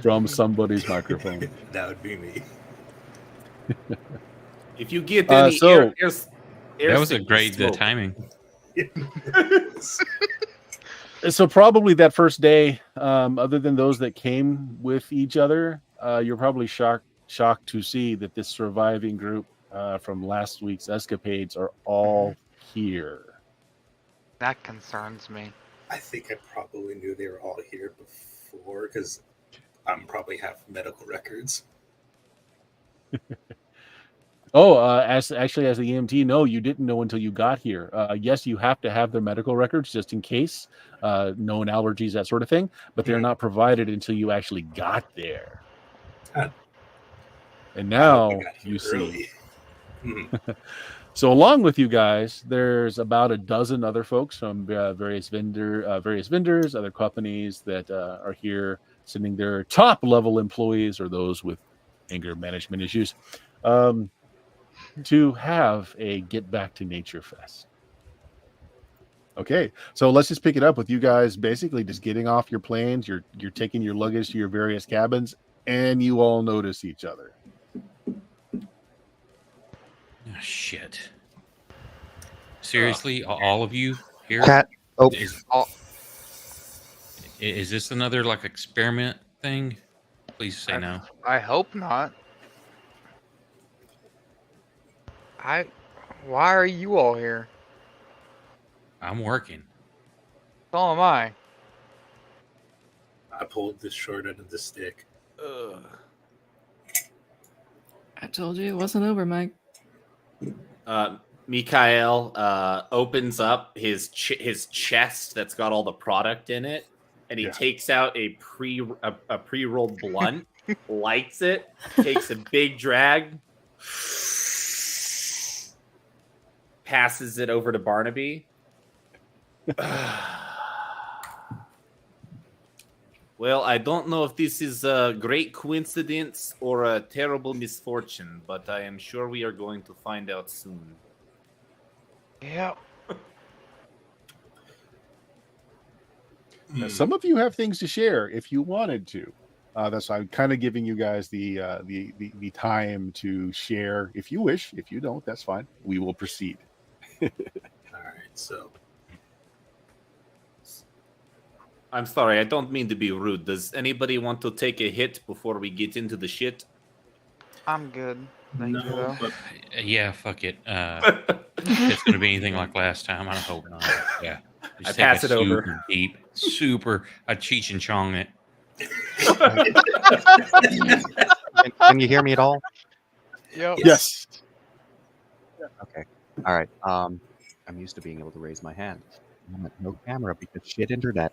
from somebody's microphone. That would be me. If you get any air that was a great smoke. Timing. So probably that first day, other than those that came with each other, you're probably shocked to see that this surviving group from last week's escapades are all here. That concerns me. I think I probably knew they were all here before because I'm probably have medical records. Oh, as the EMT, no, you didn't know until you got here. Yes, you have to have their medical records just in case, known allergies, that sort of thing, but they're not provided until you actually got there. And now you see. So along with you guys, there's about a dozen other folks from various vendors, other companies that are here, sending their top level employees or those with anger management issues. To have a Get Back to Nature Fest. Okay, so let's just pick it up with you guys basically just getting off your planes. You're taking your luggage to your various cabins, and you all notice each other. Oh, shit. Seriously, all of you here? Cat. Oh, Is this another like experiment thing? Please say no. I hope not. Why are you all here? I'm working. So am I. I pulled the short end of the stick. I told you it wasn't over, Mike. Mikhail opens up his chest that's got all the product in it, and he takes out a pre-rolled blunt, lights it, takes a big drag, passes it over to Barnaby. Well, I don't know if this is a great coincidence or a terrible misfortune, but I am sure we are going to find out soon. Yeah. Now, some of you have things to share if you wanted to. That's why I'm kind of giving you guys the time to share if you wish. If you don't, that's fine. We will proceed. All right, so I'm sorry, I don't mean to be rude. Does anybody want to take a hit before we get into the shit? I'm good. Thank you, though. but Yeah, fuck it. If it's gonna be anything like last time, I hope not. Yeah, I pass it over. Deep, super. I Cheech and Chong it. Can you hear me at all? Yep. Yes. Okay. All right. I'm used to being able to raise my hand. No camera because shit internet.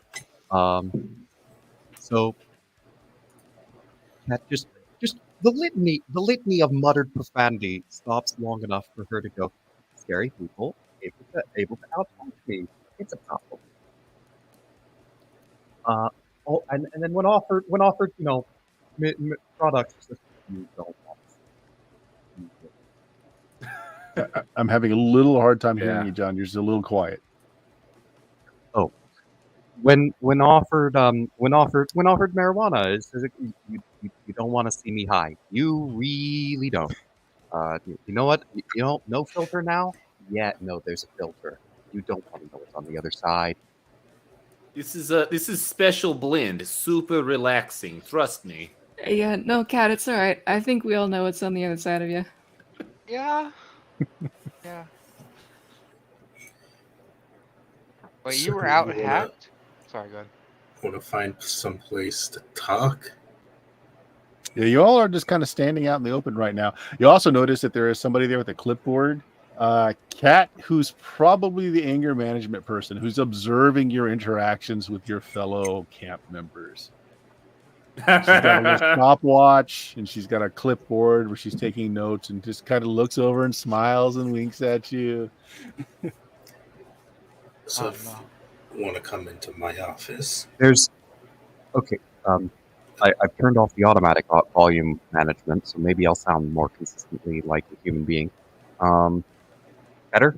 So that just the litany of muttered profanity stops long enough for her to go. Scary people able to outpunch me. It's a problem. Oh, and then when offered, products, just you don't want. I'm having a little hard time hearing Yeah. you, John. You're just a little quiet. Oh, when offered marijuana, you don't want to see me high. You really don't. You know what? No filter now. Yeah, no, there's a filter. You don't want to know what's on the other side. This is special blend, super relaxing. Trust me. Yeah, no, Cat, it's all right. I think we all know what's on the other side of you. Yeah. Yeah. Wait, you So were out you wanna- hacked? Sorry, go ahead. want to find some place to talk. Yeah, you all are just kind of standing out in the open right now. You also notice that there is somebody there with a clipboard. Kat, who's probably the anger management person, who's observing your interactions with your fellow camp members. She's got a little stopwatch and she's got a clipboard where she's taking notes and just kind of looks over and smiles and winks at you. So Oh, if no. you want to come into my office, Okay. I've turned off the automatic volume management, so maybe I'll sound more consistently like a human being. Better?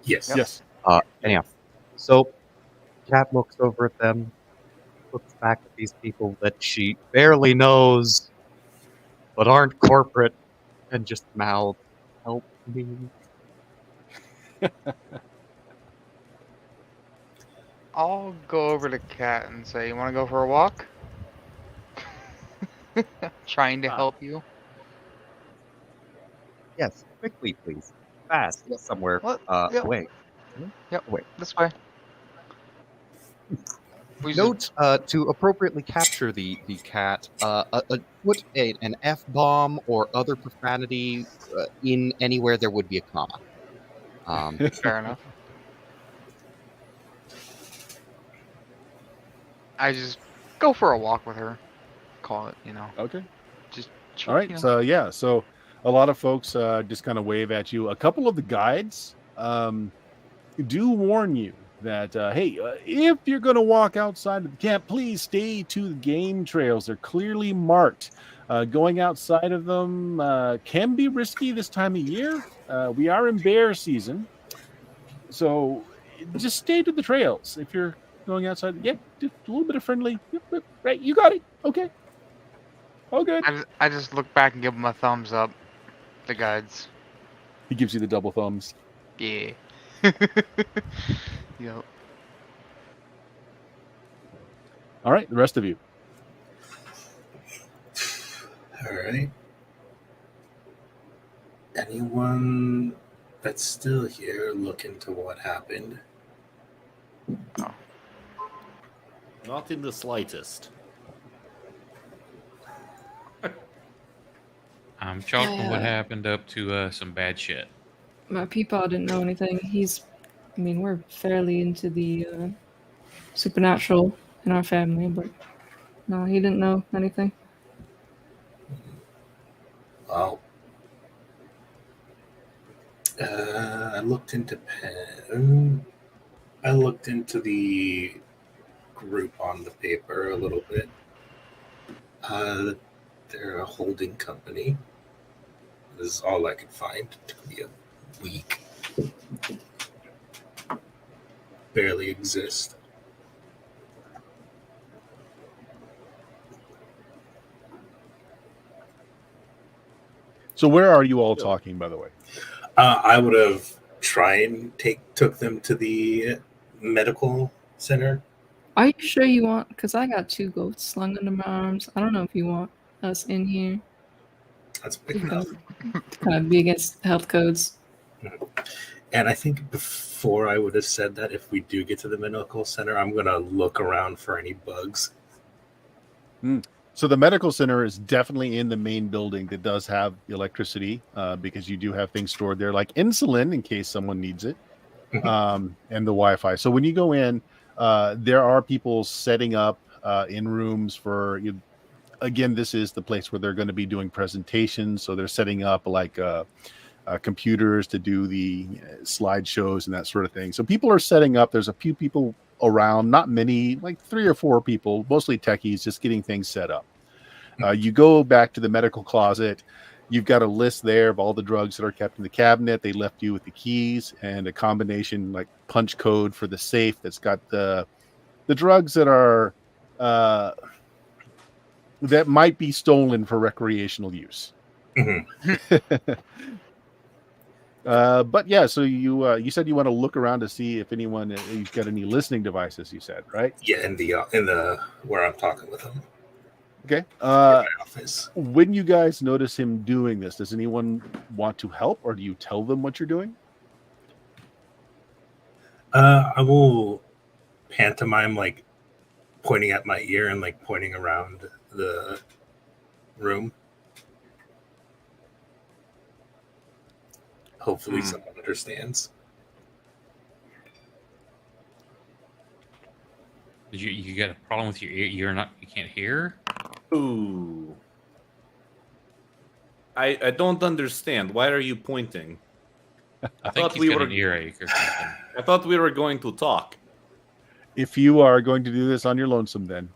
yes, Yes. Anyhow, so Kat looks over at them, looks back at these people that she barely knows, but aren't corporate, and just mouths, "Help me." I'll go over to Kat and say, "You want to go for a walk?" Trying to help you. Yes, quickly, please. Fast, somewhere What? Yep. away. Yep. Away. This way. We just- Note to appropriately capture the cat, put an F bomb or other profanity in anywhere there would be a comma. Fair enough. I just go for a walk with her. Call it, Okay. Just All right. So yeah. So a lot of folks just kind of wave at you. A couple of the guides do warn you that hey, if you're going to walk outside of the camp, please stay to the game trails. They're clearly marked. Going outside of them can be risky this time of year. We are in bear season, so just stay to the trails. If you're going outside, yeah, just a little bit of friendly. Yep, right, you got it. Okay. Oh, good. I just look back and give them a thumbs up. The guides. He gives you the double thumbs. Yeah. Yep. All right, the rest of you. all right. Anyone that's still here look into what happened? Not in the slightest. I'm chalking what happened up to some bad shit. My peepaw didn't know anything. We're fairly into the supernatural in our family, but no, he didn't know anything. Well, I looked into the group on the paper a little bit. They're a holding company. This is all I could find. It took me a week. Barely exist. So where are you all talking, by the way? I would have took them to the medical center. Are you sure you want? Because I got 2 goats slung under my arms. I don't know if you want us in here. That's big enough. Kind of be against health codes. And I think before I would have said that, if we do get to the medical center, I'm going to look around for any bugs. So the medical center is definitely in the main building that does have electricity, because you do have things stored there, like insulin in case someone needs it, and the Wi-Fi. So when you go in, there are people setting up in rooms for you. Again, this is the place where they're going to be doing presentations. So they're setting up like computers to do the slideshows and that sort of thing. So people are setting up. There's a few people around, not many, like 3 or 4 people, mostly techies, just getting things set up. You go back to the medical closet. You've got a list there of all the drugs that are kept in the cabinet. They left you with the keys and a combination like punch code for the safe that's got the drugs that are that might be stolen for recreational use. But yeah, so you said you want to look around to see if anyone you've got any listening devices. You said, right? Yeah, in the where I'm talking with them. Okay. My office. When you guys notice him doing this, does anyone want to help, or do you tell them what you're doing? I will pantomime like pointing at my ear and like pointing around the room. Hopefully someone understands. Did you got a problem with your ear? You can't hear? Ooh. I don't understand. Why are you pointing? I think he's got an earache or something. I thought we were going to talk. If you are going to do this on your lonesome, then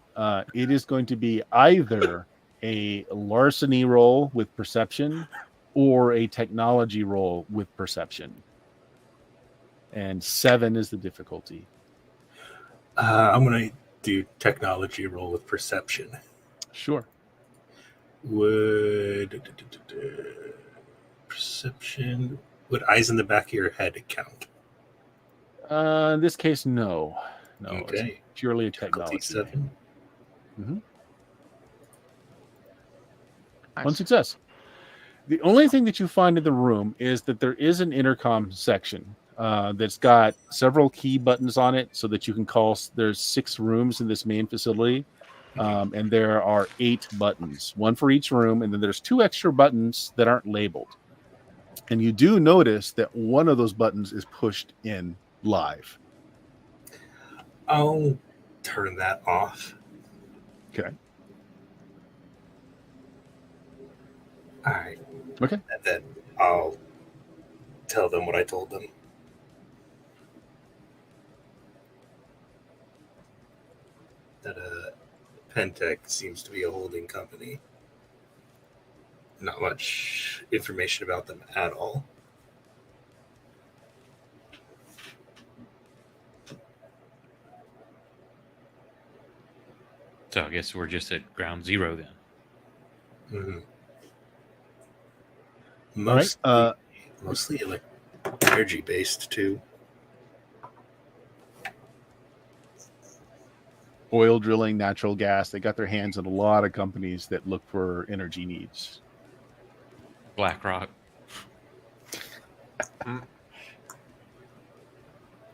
it is going to be either a larceny roll with perception or a technology roll with perception. And 7 is the difficulty. I'm going to do technology roll with perception. Sure. Would perception, would eyes in the back of your head count? In this case, no. No, Okay. it's purely a Difficulty technology. 7. Nice. One success. The only thing that you find in the room is that there is an intercom section that's got several key buttons on it so that you can call. There's 6 rooms in this main facility, and there are 8 buttons, one for each room, and then there's 2 extra buttons that aren't labeled. And you do notice that one of those buttons is pushed in live. I'll turn that off. Okay. All right. Okay. And then I'll tell them what I told them. That Pentec seems to be a holding company. Not much information about them at all. So I guess we're just at ground zero then. Mm-hmm. Mostly like energy based too. Oil drilling, natural gas. They got their hands on a lot of companies that look for energy needs. BlackRock. You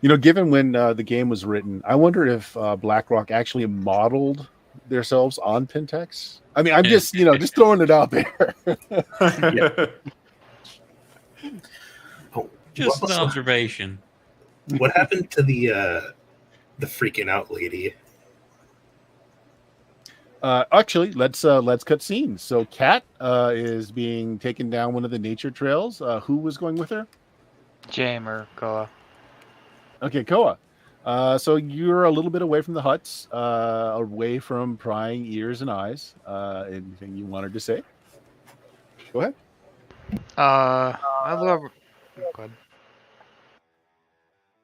know, given when the game was written, I wonder if BlackRock actually modeled themselves on Pentex. I mean, I'm just throwing it out there. Oh, Just an observation. What happened to the freaking out lady? Actually, let's cut scenes. So, Kat is being taken down one of the nature trails. Who was going with her? Jamer, Koa. Okay, Koa. So you're a little bit away from the huts, away from prying ears and eyes. Anything you wanted to say? Go ahead. I look over. Good.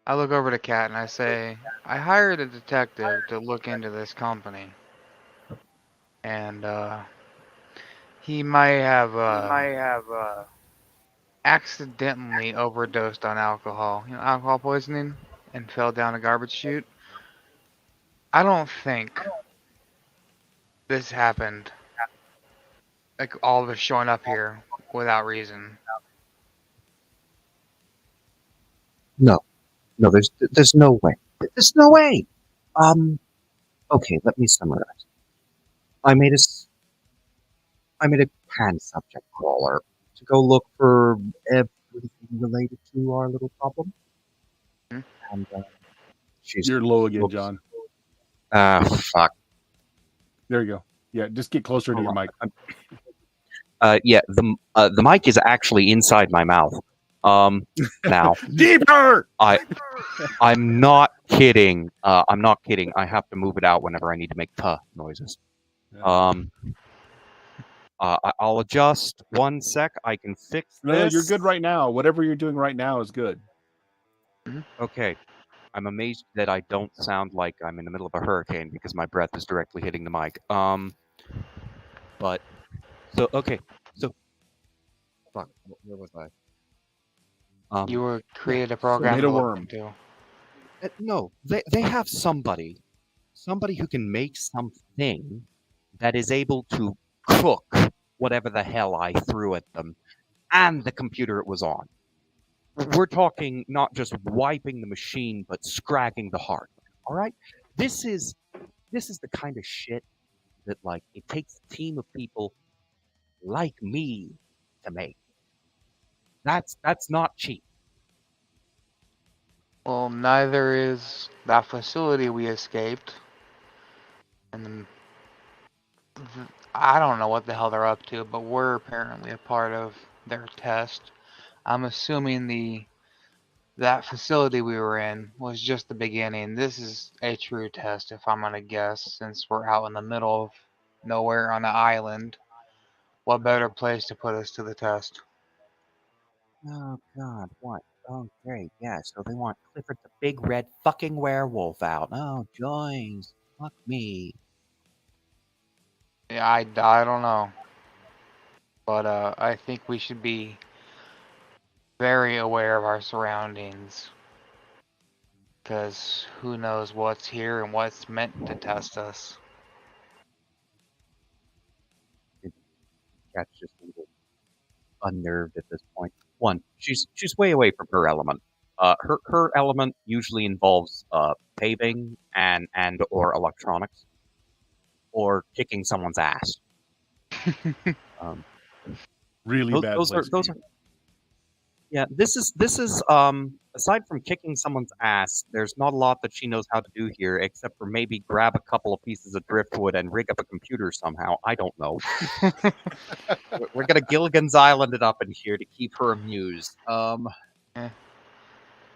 I look over to Kat and I say, I hired a detective to look into this company, and he might have accidentally overdosed on alcohol, alcohol poisoning, and fell down a garbage chute. I don't think this happened, like all of us showing up here without reason. No, there's no way. There's no way. Okay, let me summarize. I made a pan subject crawler to go look for everything related to our little problem. Hmm? And You're low again, John. Fuck. There you go. Yeah, just get closer to your mic. Yeah, the mic is actually inside my mouth. Now Deeper. I'm not kidding. I'm not kidding. I have to move it out whenever I need to make noises. I'll adjust 1 sec. I can fix this. No, you're good right now. Whatever you're doing right now is good. Okay. I'm amazed that I don't sound like I'm in the middle of a hurricane because my breath is directly hitting the mic. But so okay. So fuck. Where was I? You were created a program made to a look worm. into. No, they have somebody who can make something that is able to cook whatever the hell I threw at them and the computer it was on. We're talking not just wiping the machine, but scragging the hardware. All right, this is the kind of shit that like it takes a team of people like me to make. That's not cheap. Well, neither is that facility we escaped. And I don't know what the hell they're up to, but we're apparently a part of their test. I'm assuming that facility we were in was just the beginning. This is a true test, if I'm gonna guess, since we're out in the middle of nowhere on an island. What better place to put us to the test? Oh God, what? Oh great, yeah. So they want Clifford the big red fucking werewolf out. Oh joys, fuck me. Yeah, I don't know. But I think we should be very aware of our surroundings. Because who knows what's here and what's meant to test us. Cat's just a little unnerved at this point. One, she's way away from her element. Her element usually involves paving and or electronics, or kicking someone's ass. Really bad. Those are yeah. This is aside from kicking someone's ass, there's not a lot that she knows how to do here, except for maybe grab a couple of pieces of driftwood and rig up a computer somehow. I don't know. We're gonna Gilligan's Island it up in here to keep her amused. Well,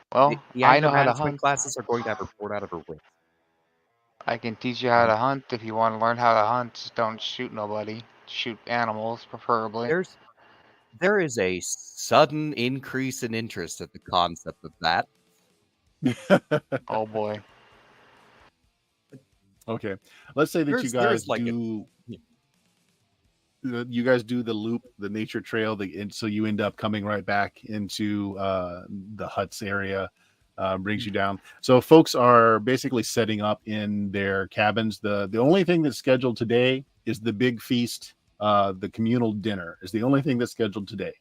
The I anger know how to management hunt. classes are going to have her bored out of her wits. I can teach you how to hunt if you want to learn how to hunt. Just don't shoot nobody. Shoot animals, preferably. There is a sudden increase in interest at the concept of that. Oh boy. Okay, let's say that you There's guys like do. You guys do the loop, the nature trail, and so you end up coming right back into the huts area. Brings you down. So folks are basically setting up in their cabins. The only thing that's scheduled today is the big feast. The communal dinner is the only thing that's scheduled today.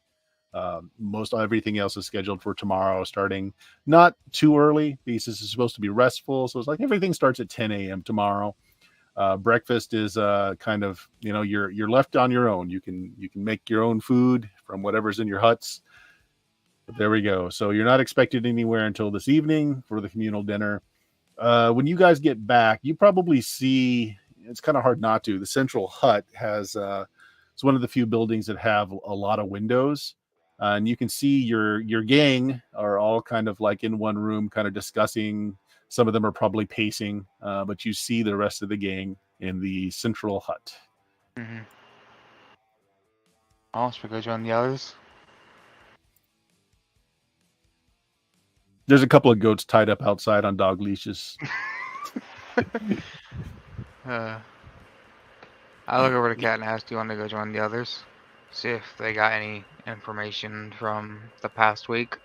Most everything else is scheduled for tomorrow, starting not too early because this is supposed to be restful. So it's like everything starts at 10 a.m. tomorrow. Breakfast is kind of, you're left on your own. You can make your own food from whatever's in your huts. But there we go. So you're not expected anywhere until this evening for the communal dinner. When you guys get back, you probably see, it's kind of hard not to. The central hut has it's one of the few buildings that have a lot of windows. And you can see your gang are all kind of like in one room, kind of discussing Some of them are probably pacing, but you see the rest of the gang in the central hut. Mm-hmm. Oh, should we go join the others? There's a couple of goats tied up outside on dog leashes. I look over to Cat and ask, do you want to go join the others? See if they got any information from the past week.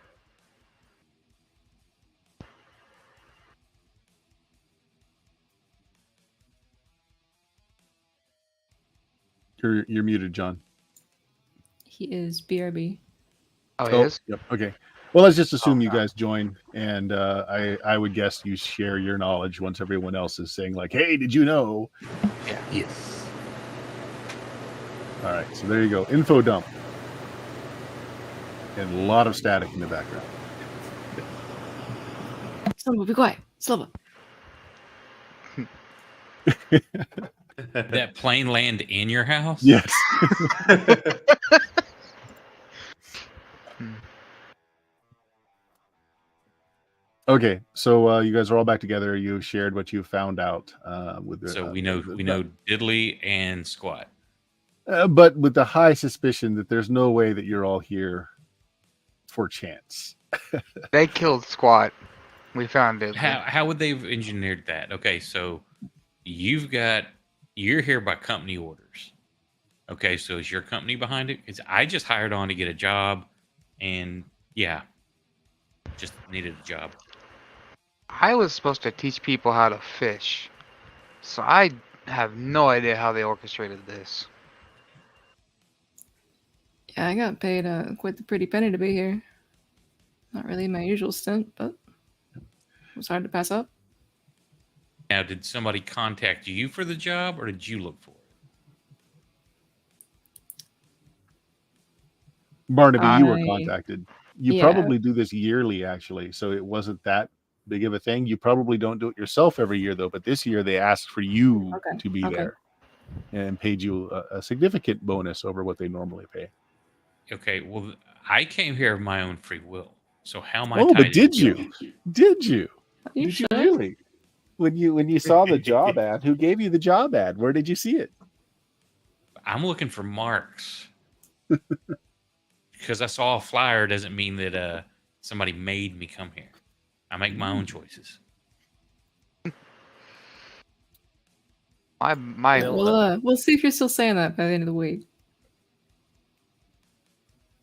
You're muted, John. He is BRB. Oh, he is? Yep. Okay. Well, let's just assume Oh, you God. guys join, and I would guess you share your knowledge once everyone else is saying like, "Hey, did you know?" Yeah. Yes. All right. So there you go. Info dump, and a lot of static in the background. Slumber, be quiet. Slumber. That plane land in your house? Yes. Okay, so you guys are all back together. You shared what you found out with the. So we know Diddley and Squat. But with the high suspicion that there's no way that you're all here for chance. They killed Squat. We found it. How would they have engineered that? Okay, so you're here by company orders. Okay, so is your company behind it? Because I just hired on to get a job, and yeah, just needed a job. I was supposed to teach people how to fish, so I have no idea how they orchestrated this. Yeah, I got paid quite the pretty penny to be here. Not really my usual stint, but it was hard to pass up. Now, did somebody contact you for the job, or did you look for it? Barnaby, you were contacted. You yeah. probably do this yearly, actually, so it wasn't that big of a thing. You probably don't do it yourself every year, though. But this year, they asked for you to be there and paid you a significant bonus over what they normally pay. Okay, well, I came here of my own free will. So how am I? Oh, tied but did into you? Did you? You Did should. you really? When you saw the job ad, who gave you the job ad? Where did you see it? I'm looking for marks. Because I saw a flyer doesn't mean that somebody made me come here. I make my own choices. We'll see if you're still saying that by the end of the week.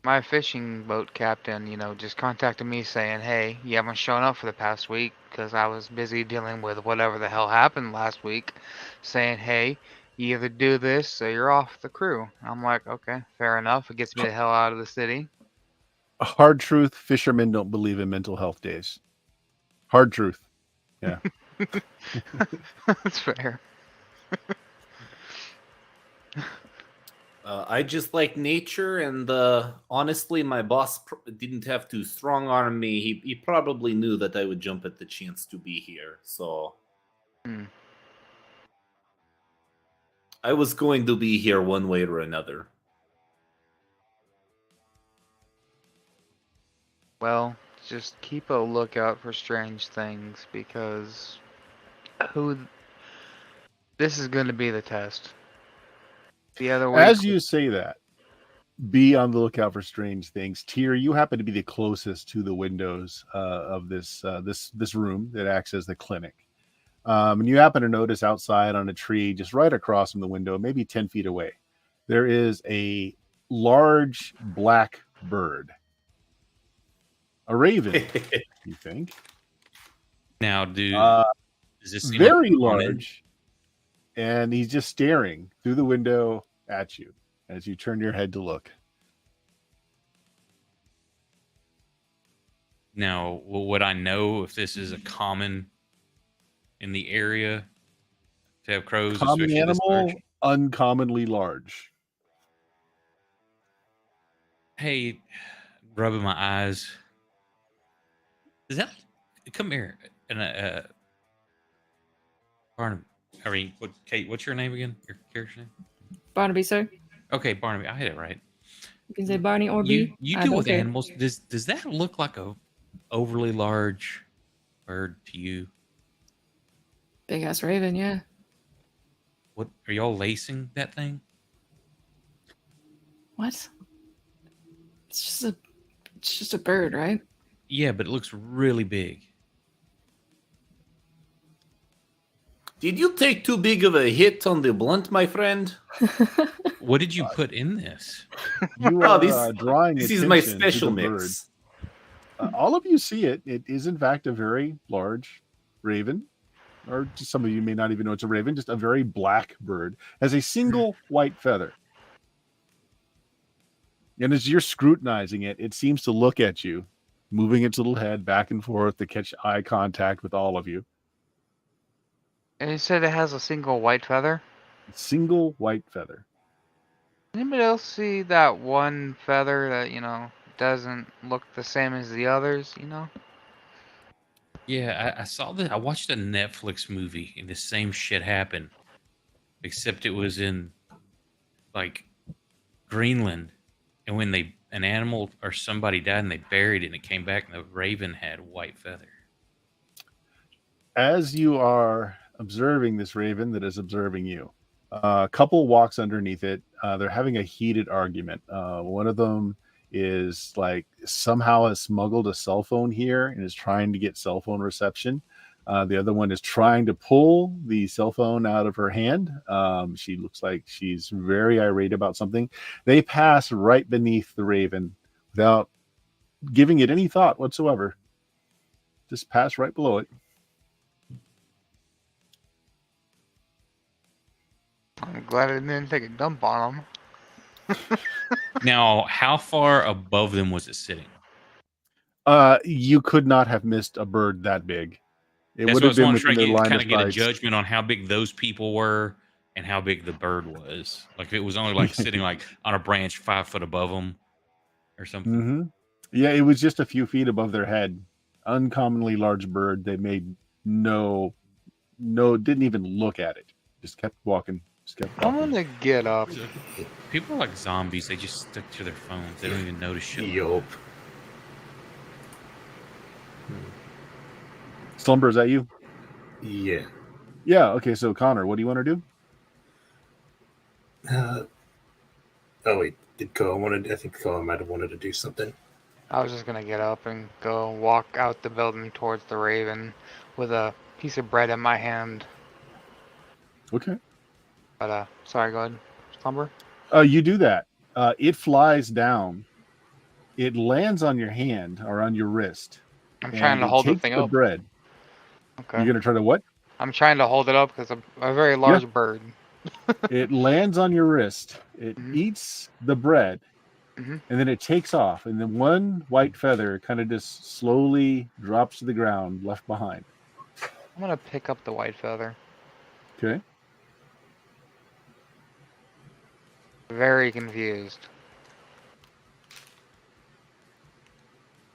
My fishing boat captain, just contacted me saying, hey, you haven't shown up for the past week because I was busy dealing with whatever the hell happened last week. Saying, hey, you either do this or you're off the crew. I'm like, okay, fair enough. It gets me the hell out of the city. A hard truth, fishermen don't believe in mental health days. Hard truth. Yeah. That's fair. I just like nature, and honestly, my boss didn't have to strong arm me. He probably knew that I would jump at the chance to be here, so I was going to be here one way or another. Well, just keep a lookout for strange things because this is going to be the test. The other week, As you say that, be on the lookout for strange things. Tyr, you happen to be the closest to the windows of this room that acts as the clinic. And you happen to notice outside on a tree, just right across from the window, maybe 10 feet away, there is a large black bird. A raven, you think? Now, does this seem very like large, and he's just staring through the window at you as you turn your head to look. Now, would I know if this is a common in the area to have crows? Common especially this animal, large? uncommonly large. Hey, rubbing my eyes. Is that? Come here, and Barnaby. I mean, Kate, what's your name again? Your character's name? Barnaby, sir. Okay, Barnaby. I hit it right. You can say Barney or B. You I deal don't with care. animals. Does that look like a overly large bird to you? Big ass raven, yeah. What are y'all lacing that thing? What? It's just a bird, right? Yeah, but it looks really big. Did you take too big of a hit on the blunt, my friend? What did you put in this? You Oh, are drawing This is my attention to special the bird. mix. All of you see it. It is, in fact, a very large raven. Or just some of you may not even know it's a raven. Just a very black bird. Has a single white feather. And as you're scrutinizing it, it seems to look at you, moving its little head back and forth to catch eye contact with all of you. And you said it has a single white feather? Single white feather. Anybody else see that one feather that, doesn't look the same as the others, Yeah, I saw that. I watched a Netflix movie and the same shit happened, except it was in like Greenland, and when an animal or somebody died and they buried it and it came back and the raven had a white feather. As you are observing this raven that is observing you, a couple walks underneath it. They're having a heated argument. One of them is like somehow has smuggled a cell phone here and is trying to get cell phone reception. The other one is trying to pull the cell phone out of her hand. She looks like she's very irate about something. They pass right beneath the raven without giving it any thought whatsoever. Just pass right below it. I'm glad I didn't take a dump on them. Now, how far above them was it sitting? You could not have missed a bird that big. It That's would what have I been was trying within to their line kind of of get a sight. judgment on how big those people were and how big the bird was. Like if it was only like sitting like on a branch 5 foot above them or something. Mm-hmm. Yeah, it was just a few feet above their head. Uncommonly large bird. They made didn't even look at it. Just kept walking. I'm gonna get up. People are like zombies. They just stick to their phones. They don't even notice shit. Yup. Slumber, is that you? Yeah. Yeah. Okay. So Connor, what do you want to do? Oh wait, did Koa wanted? I think Koa might have wanted to do something. I was just gonna get up and go walk out the building towards the raven with a piece of bread in my hand. Okay. But sorry, go ahead. Slumber. You do that. It flies down. It lands on your hand or on your wrist. I'm trying to hold the thing up. Bread. Okay. You're gonna try to what? I'm trying to hold it up because I'm a very large bird. It lands on your wrist. It eats the bread, Mhm. and then it takes off. And then one white feather kind of just slowly drops to the ground, left behind. I'm gonna pick up the white feather. Okay. Very confused.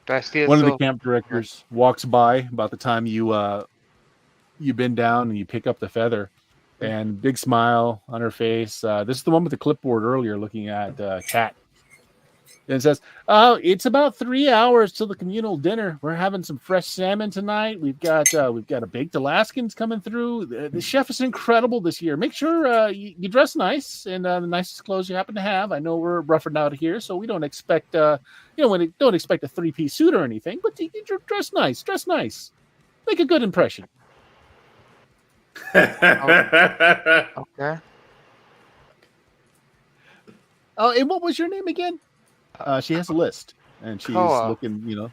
Do I see it? One of the camp directors walks by about the time you bend down and you pick up the feather, and big smile on her face. This is the one with the clipboard earlier, looking at Cat, and it says, "Oh, it's about 3 hours till the communal dinner. We're having some fresh salmon tonight. We've got a baked Alaskans coming through. The chef is incredible this year. Make sure you dress nice and the nicest clothes you happen to have. I know we're roughing out here, so we don't expect don't expect a 3-piece suit or anything, but you dress nice. Dress nice. Make a good impression." Okay. Oh, and what was your name again? She has a list, and she's Koa. looking,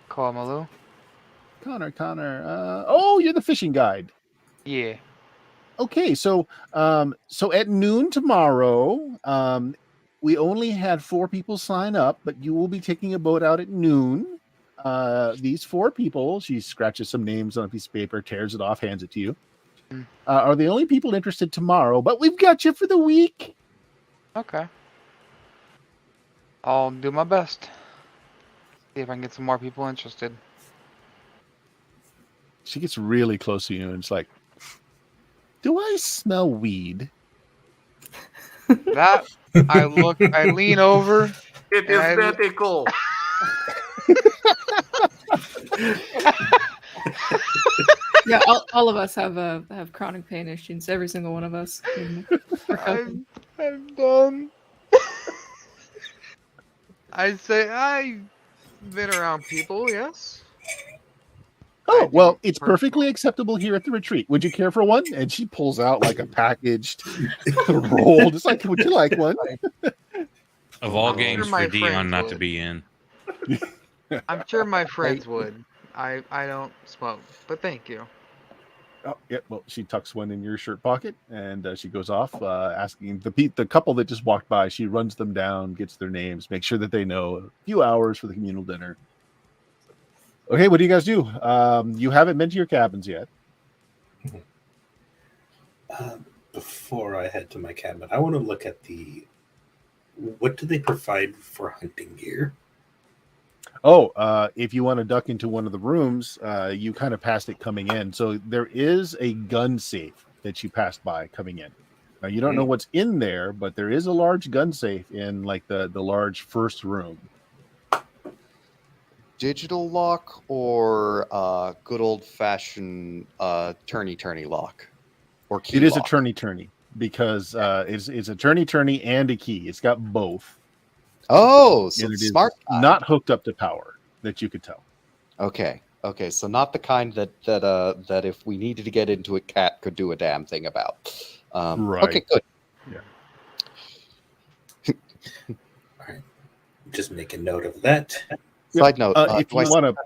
Koa Malu? Connor. Oh, you're the fishing guide. Yeah. Okay, so at noon tomorrow, we only had 4 people sign up, but you will be taking a boat out at noon. These 4 people, she scratches some names on a piece of paper, tears it off, hands it to you, are the only people interested tomorrow, but we've got you for the week. Okay. I'll do my best. See if I can get some more people interested. She gets really close to you, and it's like, do I smell weed? That I lean over. It is vertical. Yeah, all of us have chronic pain issues. Every single one of us. We're coping. I'm done. I'd say I've been around people, yes. Oh, well, do it's personal- perfectly acceptable here at the retreat. Would you care for one? And she pulls out like a packaged roll. It's like, would you like one? Of all I'm sure games my for Dion friends not to would. be in. I'm sure my friends would. I don't smoke, but thank you. Oh, yeah. Well, she tucks one in your shirt pocket, and she goes off, asking the couple that just walked by. She runs them down, gets their names, makes sure that they know. A few hours for the communal dinner. Okay, what do you guys do? You haven't been to your cabins yet. Before I head to my cabin, I want to look at what do they provide for hunting gear? Oh, if you want to duck into one of the rooms, you kind of passed it coming in. So there is a gun safe that you passed by coming in. Now you don't know what's in there, but there is a large gun safe in like the large first room. Digital lock or good old fashioned turny lock or key It is lock? a turny because it's a turny and a key. It's got both. Oh, so And it is smart guy. not hooked up to power that you could tell. Okay, so not the kind that if we needed to get into it, Cat could do a damn thing about. Right. Okay, good. All right, just make a note of that. Side note, if you want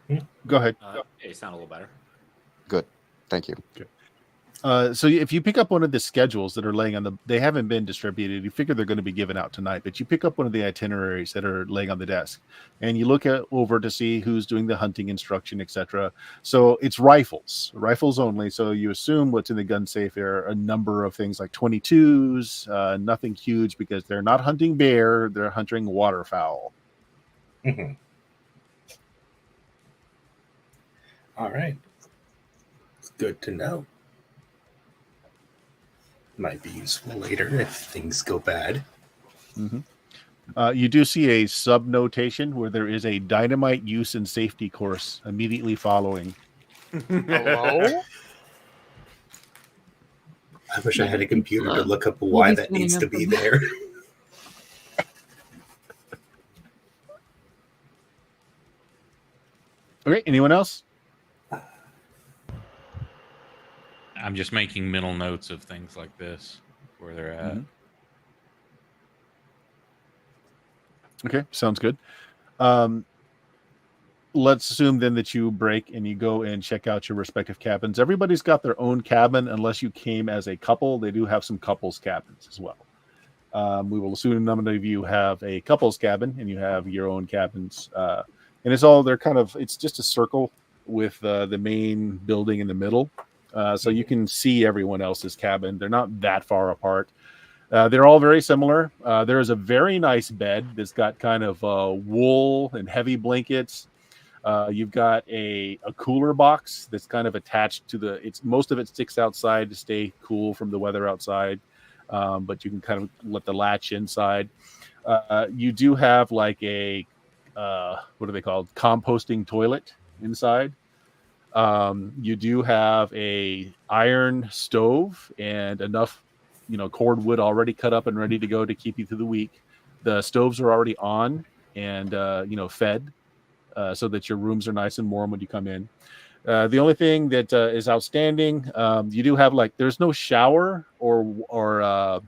to, go ahead. Yeah, you sound a little better. Good, thank you. So if you pick up one of the schedules that are laying on they haven't been distributed. You figure they're going to be given out tonight, but you pick up one of the itineraries that are laying on the desk, and you look over to see who's doing the hunting instruction, etc. So it's rifles only. So you assume what's in the gun safe are a number of things like 22s, nothing huge because they're not hunting bear; they're hunting waterfowl. Mm-hmm. All right, it's good to know. Might be useful later if things go bad. Mm-hmm. You do see a sub notation where there is a dynamite use and safety course immediately following. Hello? I wish I had a computer to look up why that needs to be there. Okay, anyone else? I'm just making mental notes of things like this, where they're at. Okay, sounds good. Let's assume then that you break and you go and check out your respective cabins. Everybody's got their own cabin unless you came as a couple. They do have some couples cabins as well. We will assume a number of you have a couples cabin and you have your own cabins. And it's just a circle with the main building in the middle. So you can see everyone else's cabin. They're not that far apart. They're all very similar. There is a very nice bed that's got kind of wool and heavy blankets. You've got a cooler box that's kind of attached to most of it sticks outside to stay cool from the weather outside. But you can kind of let the latch inside. You do have like a, what are they called? Composting toilet inside. You do have a iron stove and enough, cord wood already cut up and ready to go to keep you through the week. The stoves are already on and, fed, so that your rooms are nice and warm when you come in. The only thing that is outstanding, you do have there's no shower or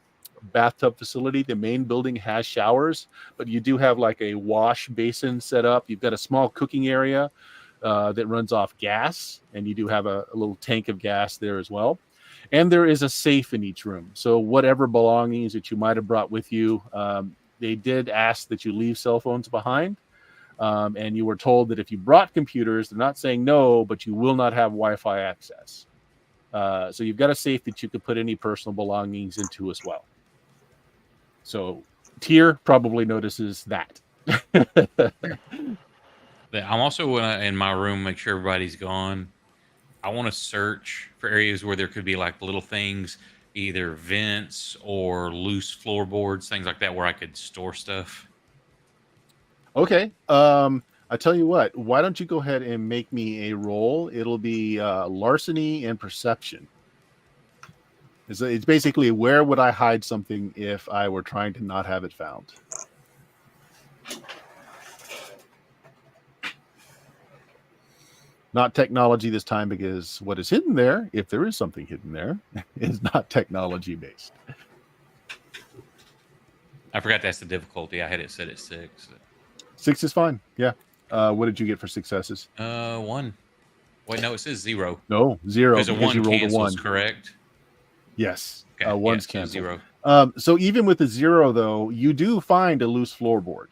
bathtub facility. The main building has showers, but you do have like a wash basin set up. You've got a small cooking area that runs off gas, and you do have a little tank of gas there as well. And there is a safe in each room. So whatever belongings that you might have brought with you, they did ask that you leave cell phones behind. And you were told that if you brought computers, they're not saying no, but you will not have Wi-Fi access. So you've got a safe that you could put any personal belongings into as well. So Tyr probably notices that. I'm also in my room, make sure everybody's gone. I want to search for areas where there could be like little things, either vents or loose floorboards, things like that, where I could store stuff. Okay. I tell you what, why don't you go ahead and make me a roll? It'll be larceny and perception. It's basically where would I hide something if I were trying to not have it found? Not technology this time, because what is hidden there, if there is something hidden there, is not technology based. I forgot that's the difficulty. I had it set at 6. 6 is fine. Yeah. What did you get for successes? 1. Wait, no, it says 0. No, 0 Because a because 1 you rolled a cancels, 1. correct? Yes. Okay, One's yeah, so canceled. 0. So even with the 0, though, you do find a loose floorboard.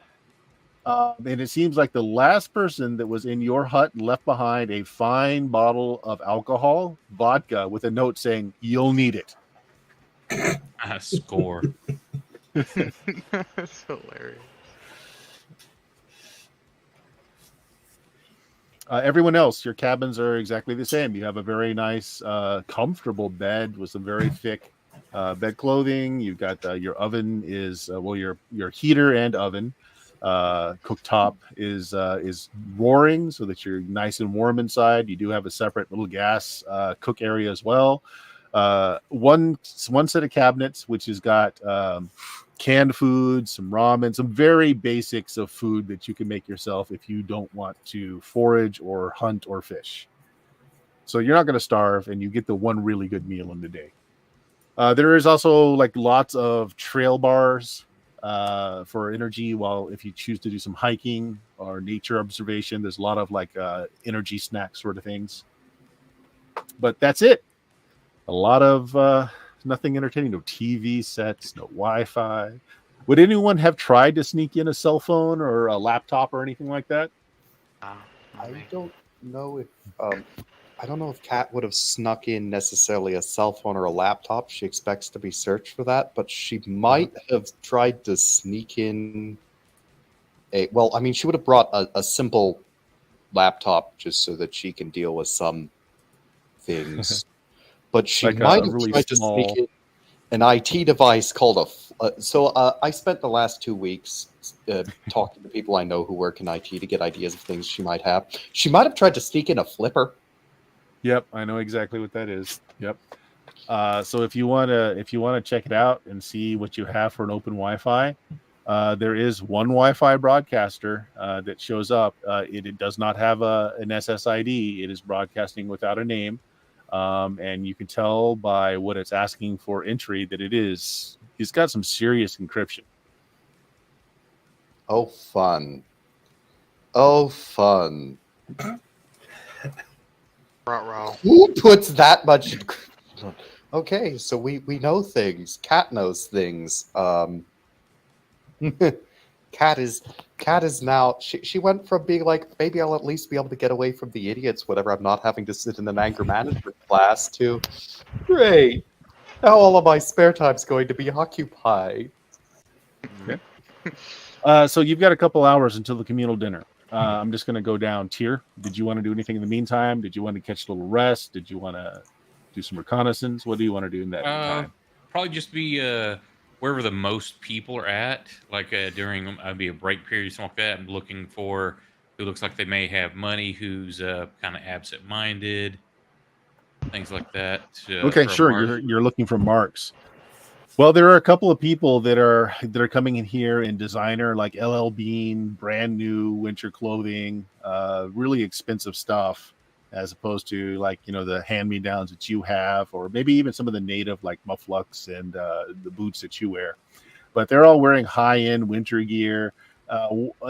And it seems like the last person that was in your hut left behind a fine bottle of alcohol, vodka, with a note saying, "You'll need it." I score. That's hilarious. Everyone else, your cabins are exactly the same. You have a very nice, comfortable bed with some very thick bed clothing. You've got your oven is your heater and oven. Cooktop is roaring so that you're nice and warm inside. You do have a separate little gas cook area as well. One set of cabinets which has got canned food, some ramen, some very basics of food that you can make yourself if you don't want to forage or hunt or fish. So you're not going to starve, and you get the one really good meal in the day. There is also like lots of trail bars for energy. While if you choose to do some hiking or nature observation, there's a lot of like energy snack sort of things. But that's it. A lot of nothing entertaining. No TV sets, no Wi-Fi. Would anyone have tried to sneak in a cell phone or a laptop or anything like that? Not I me. don't know if Kat would have snuck in necessarily a cell phone or a laptop. She expects to be searched for that, but she might have tried to sneak in she would have brought a simple laptop just so that she can deal with some things. But she Like might a have really tried to small. sneak in an IT device called I spent the last 2 weeks talking to people I know who work in IT to get ideas of things she might have. She might have tried to sneak in a flipper. Yep, I know exactly what that is. Yep. So if you wanna check it out and see what you have for an open Wi-Fi, there is one Wi-Fi broadcaster that shows up. It does not have an SSID. It is broadcasting without a name, and you can tell by what it's asking for entry that it's got some serious encryption. Oh, fun. Oh, fun. Ruh-roh. Who puts that much? Okay, so we know things. Cat knows things. Cat is now. She went from being like, maybe I'll at least be able to get away from the idiots whenever I'm not having to sit in an anger management class, to great. Now all of my spare time's going to be occupied. So you've got a couple hours until the communal dinner. I'm just going to go down tier. Did you want to do anything in the meantime? Did you want to catch a little rest? Did you want to do some reconnaissance? What do you want to do in that time? Probably just be wherever the most people are at. Like during be a break period, something like that. I'm looking for who looks like they may have money, who's kind of absent-minded, things like that. Okay, for a sure. mark. You're looking for marks. Well, there are a couple of people that are coming in here in designer, like LL Bean, brand new winter clothing, really expensive stuff, as opposed to like the hand-me-downs that you have, or maybe even some of the native like mufflux and the boots that you wear. But they're all wearing high-end winter gear.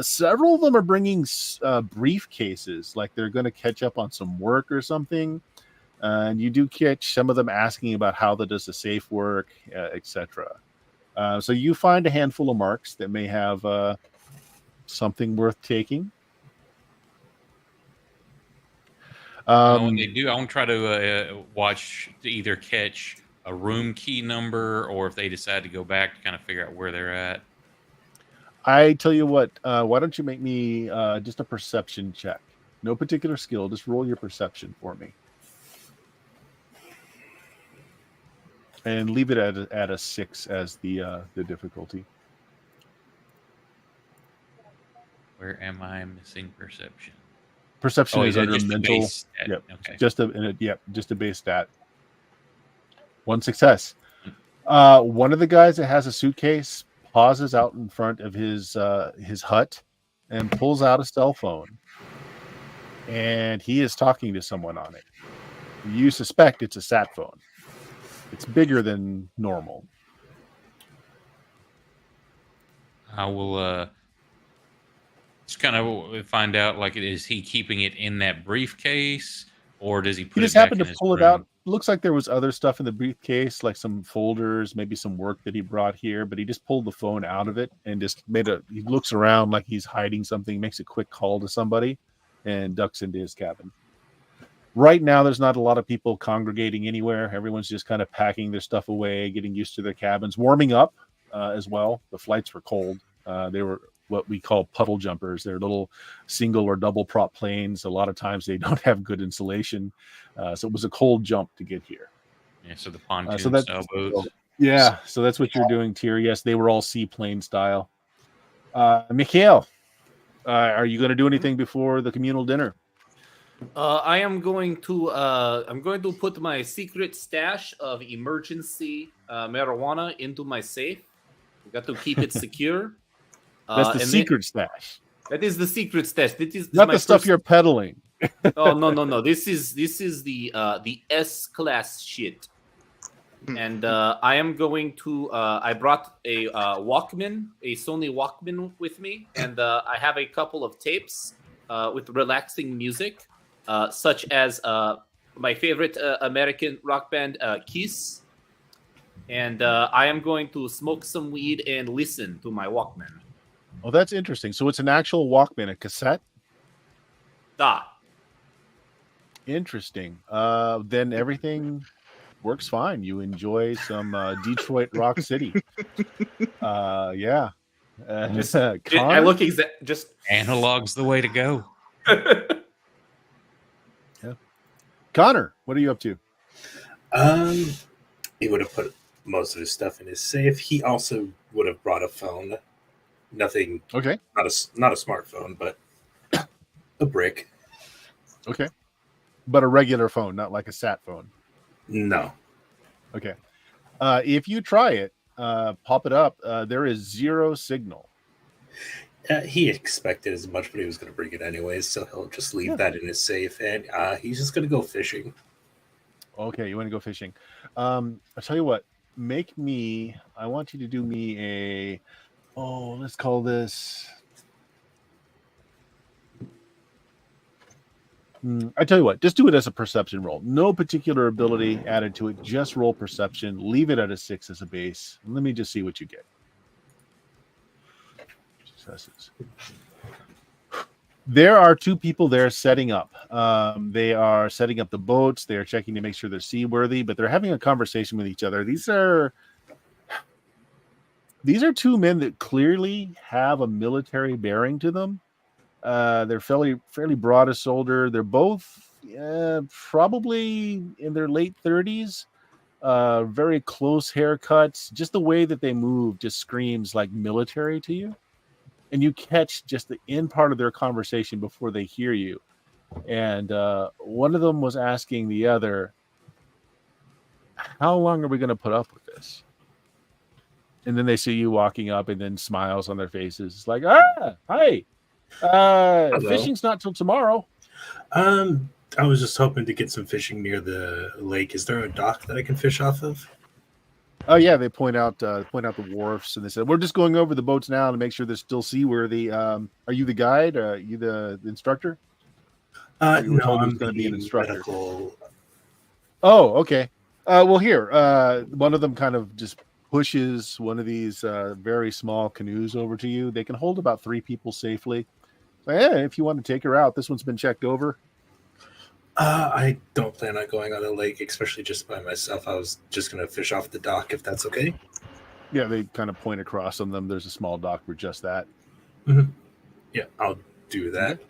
Several of them are bringing briefcases, like they're going to catch up on some work or something. And you do catch some of them asking about how does the safe work, etc. So you find a handful of marks that may have something worth taking. When they do, I want to try to watch to either catch a room key number, or if they decide to go back to kind of figure out where they're at. I tell you what, why don't you make me just a perception check? No particular skill, just roll your perception for me. And leave it at a 6 as the difficulty. Where am I missing perception? Perception Oh, is under just a mental. base stat. Yep. Okay. Just a base stat. One success. One of the guys that has a suitcase pauses out in front of his hut and pulls out a cell phone, and he is talking to someone on it. You suspect it's a sat phone. It's bigger than normal. I will just kind of find out, like, is he keeping it in that briefcase, or does he He put just it back happened in to his pull it room? out. Looks like there was other stuff in the briefcase, like some folders, maybe some work that he brought here, but he just pulled the phone out of it and just he looks around like he's hiding something, makes a quick call to somebody, and ducks into his cabin. Right now, there's not a lot of people congregating anywhere. Everyone's just kind of packing their stuff away, getting used to their cabins, warming up as well. The flights were cold. They were what we call puddle jumpers. They're little single or double prop planes. A lot of times they don't have good insulation. So it was a cold jump to get here. Yeah, so the pontoon that's- style boats. Yeah, so that's what you're doing, Tyr. Yes, they were all seaplane style. Mikhail, are you going to do anything before the communal dinner? I am going to put my secret stash of emergency marijuana into my safe. We got to keep it secure. That's the secret stash. That is the secret stash. This is Not the stuff you're peddling. Oh no! This is the S class shit. And I am going to. I brought a Walkman, a Sony Walkman with me, and I have a couple of tapes with relaxing music, such as my favorite American rock band, Kiss. And I am going to smoke some weed and listen to my Walkman. Oh, that's interesting. So it's an actual Walkman, a cassette? Interesting. Then everything works fine. You enjoy some Detroit Rock City. Yeah. I look just Analog's the way to go. Yeah. Connor, what are you up to? He would have put most of his stuff in his safe. He also would have brought a phone. Nothing. Okay. Not a smartphone, but a brick. Okay. But a regular phone, not like a sat phone. No. Okay. If you try it, pop it up. There is zero signal. He expected as much, but he was going to bring it anyways, so he'll just leave that in his safe, and he's just going to go fishing. Okay, you want to go fishing. I'll tell you what. I want you to do me let's call this. I tell you what, just do it as a perception roll. No particular ability added to it. Just roll perception. Leave it at a 6 as a base. Let me just see what you get. Successes. There are two people there setting up. They are setting up the boats. They are checking to make sure they're seaworthy, but they're having a conversation with each other. These are two men that clearly have a military bearing to them. They're fairly broad of shoulder. They're both probably in their late 30s. Very close haircuts. Just the way that they move just screams like military to you. And you catch just the end part of their conversation before they hear you. And one of them was asking the other, how long are we going to put up with this? And then they see you walking up and then smiles on their faces. It's like, hi. Fishing's not till tomorrow. I was just hoping to get some fishing near the lake. Is there a dock that I can fish off of? Oh yeah, they point out the wharfs, and they said we're just going over the boats now to make sure they're still seaworthy. Are you the guide? Are you the instructor? No, I'm going to be an instructor. Medical. Oh, okay. Well, here, one of them kind of just pushes one of these very small canoes over to you. They can hold about 3 people safely. So, yeah, if you want to take her out, this one's been checked over. I don't plan on going on a lake, especially just by myself. I was just going to fish off the dock, if that's okay. Yeah, they kind of point across on them. There's a small dock for just that. Mm-hmm. Yeah, I'll do that.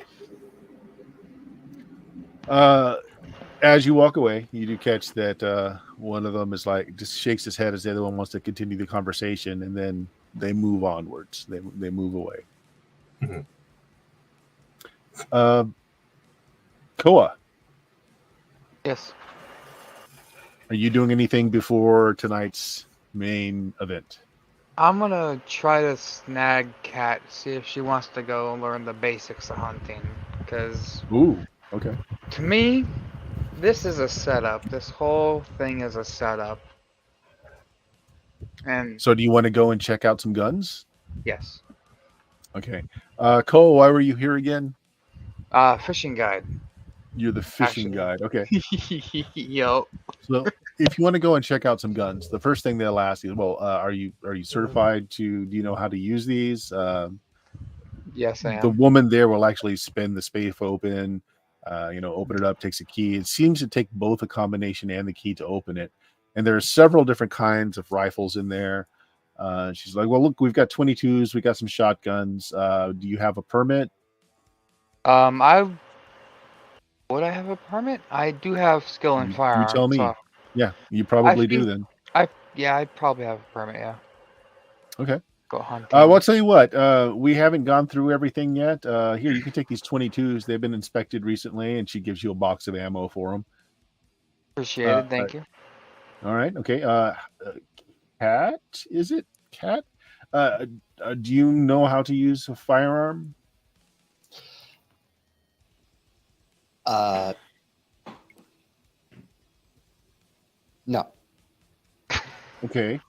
As you walk away, you do catch that one of them is like just shakes his head as the other one wants to continue the conversation, and then they move onwards. They move away. Mm-hmm. Koa, Yes. are you doing anything before tonight's main event? I'm gonna try to snag Kat, see if she wants to go learn the basics of hunting. Because Ooh, okay. to me, this is a setup. This whole thing is a setup. And So do you want to go and check out some guns? yes. Okay. Koa, why were you here again? Fishing guide. You're the fishing Actually. guide. Okay. Yo. So if you want to go and check out some guns, the first thing they'll ask you, well, are you certified to? Do you know how to use these? Yes, I The am. woman there will actually spin the safe open. Open it up, takes a key. It seems to take both a combination and the key to open it. And there are several different kinds of rifles in there. She's like, well, look, we've got 22s, we got some shotguns. Do you have a permit? Would I have a permit? I do have skill in You firearms. tell me. So Yeah, you probably do think- then. I'd probably have a permit. Yeah. Okay. Go hunting. Well, I'll tell you what. We haven't gone through everything yet. Here, you can take these 22s. They've been inspected recently, and she gives you a box of ammo for them. Appreciate it. Thank you. All right. Okay. Cat, is it? Cat? Do you know how to use a firearm? No. Okay.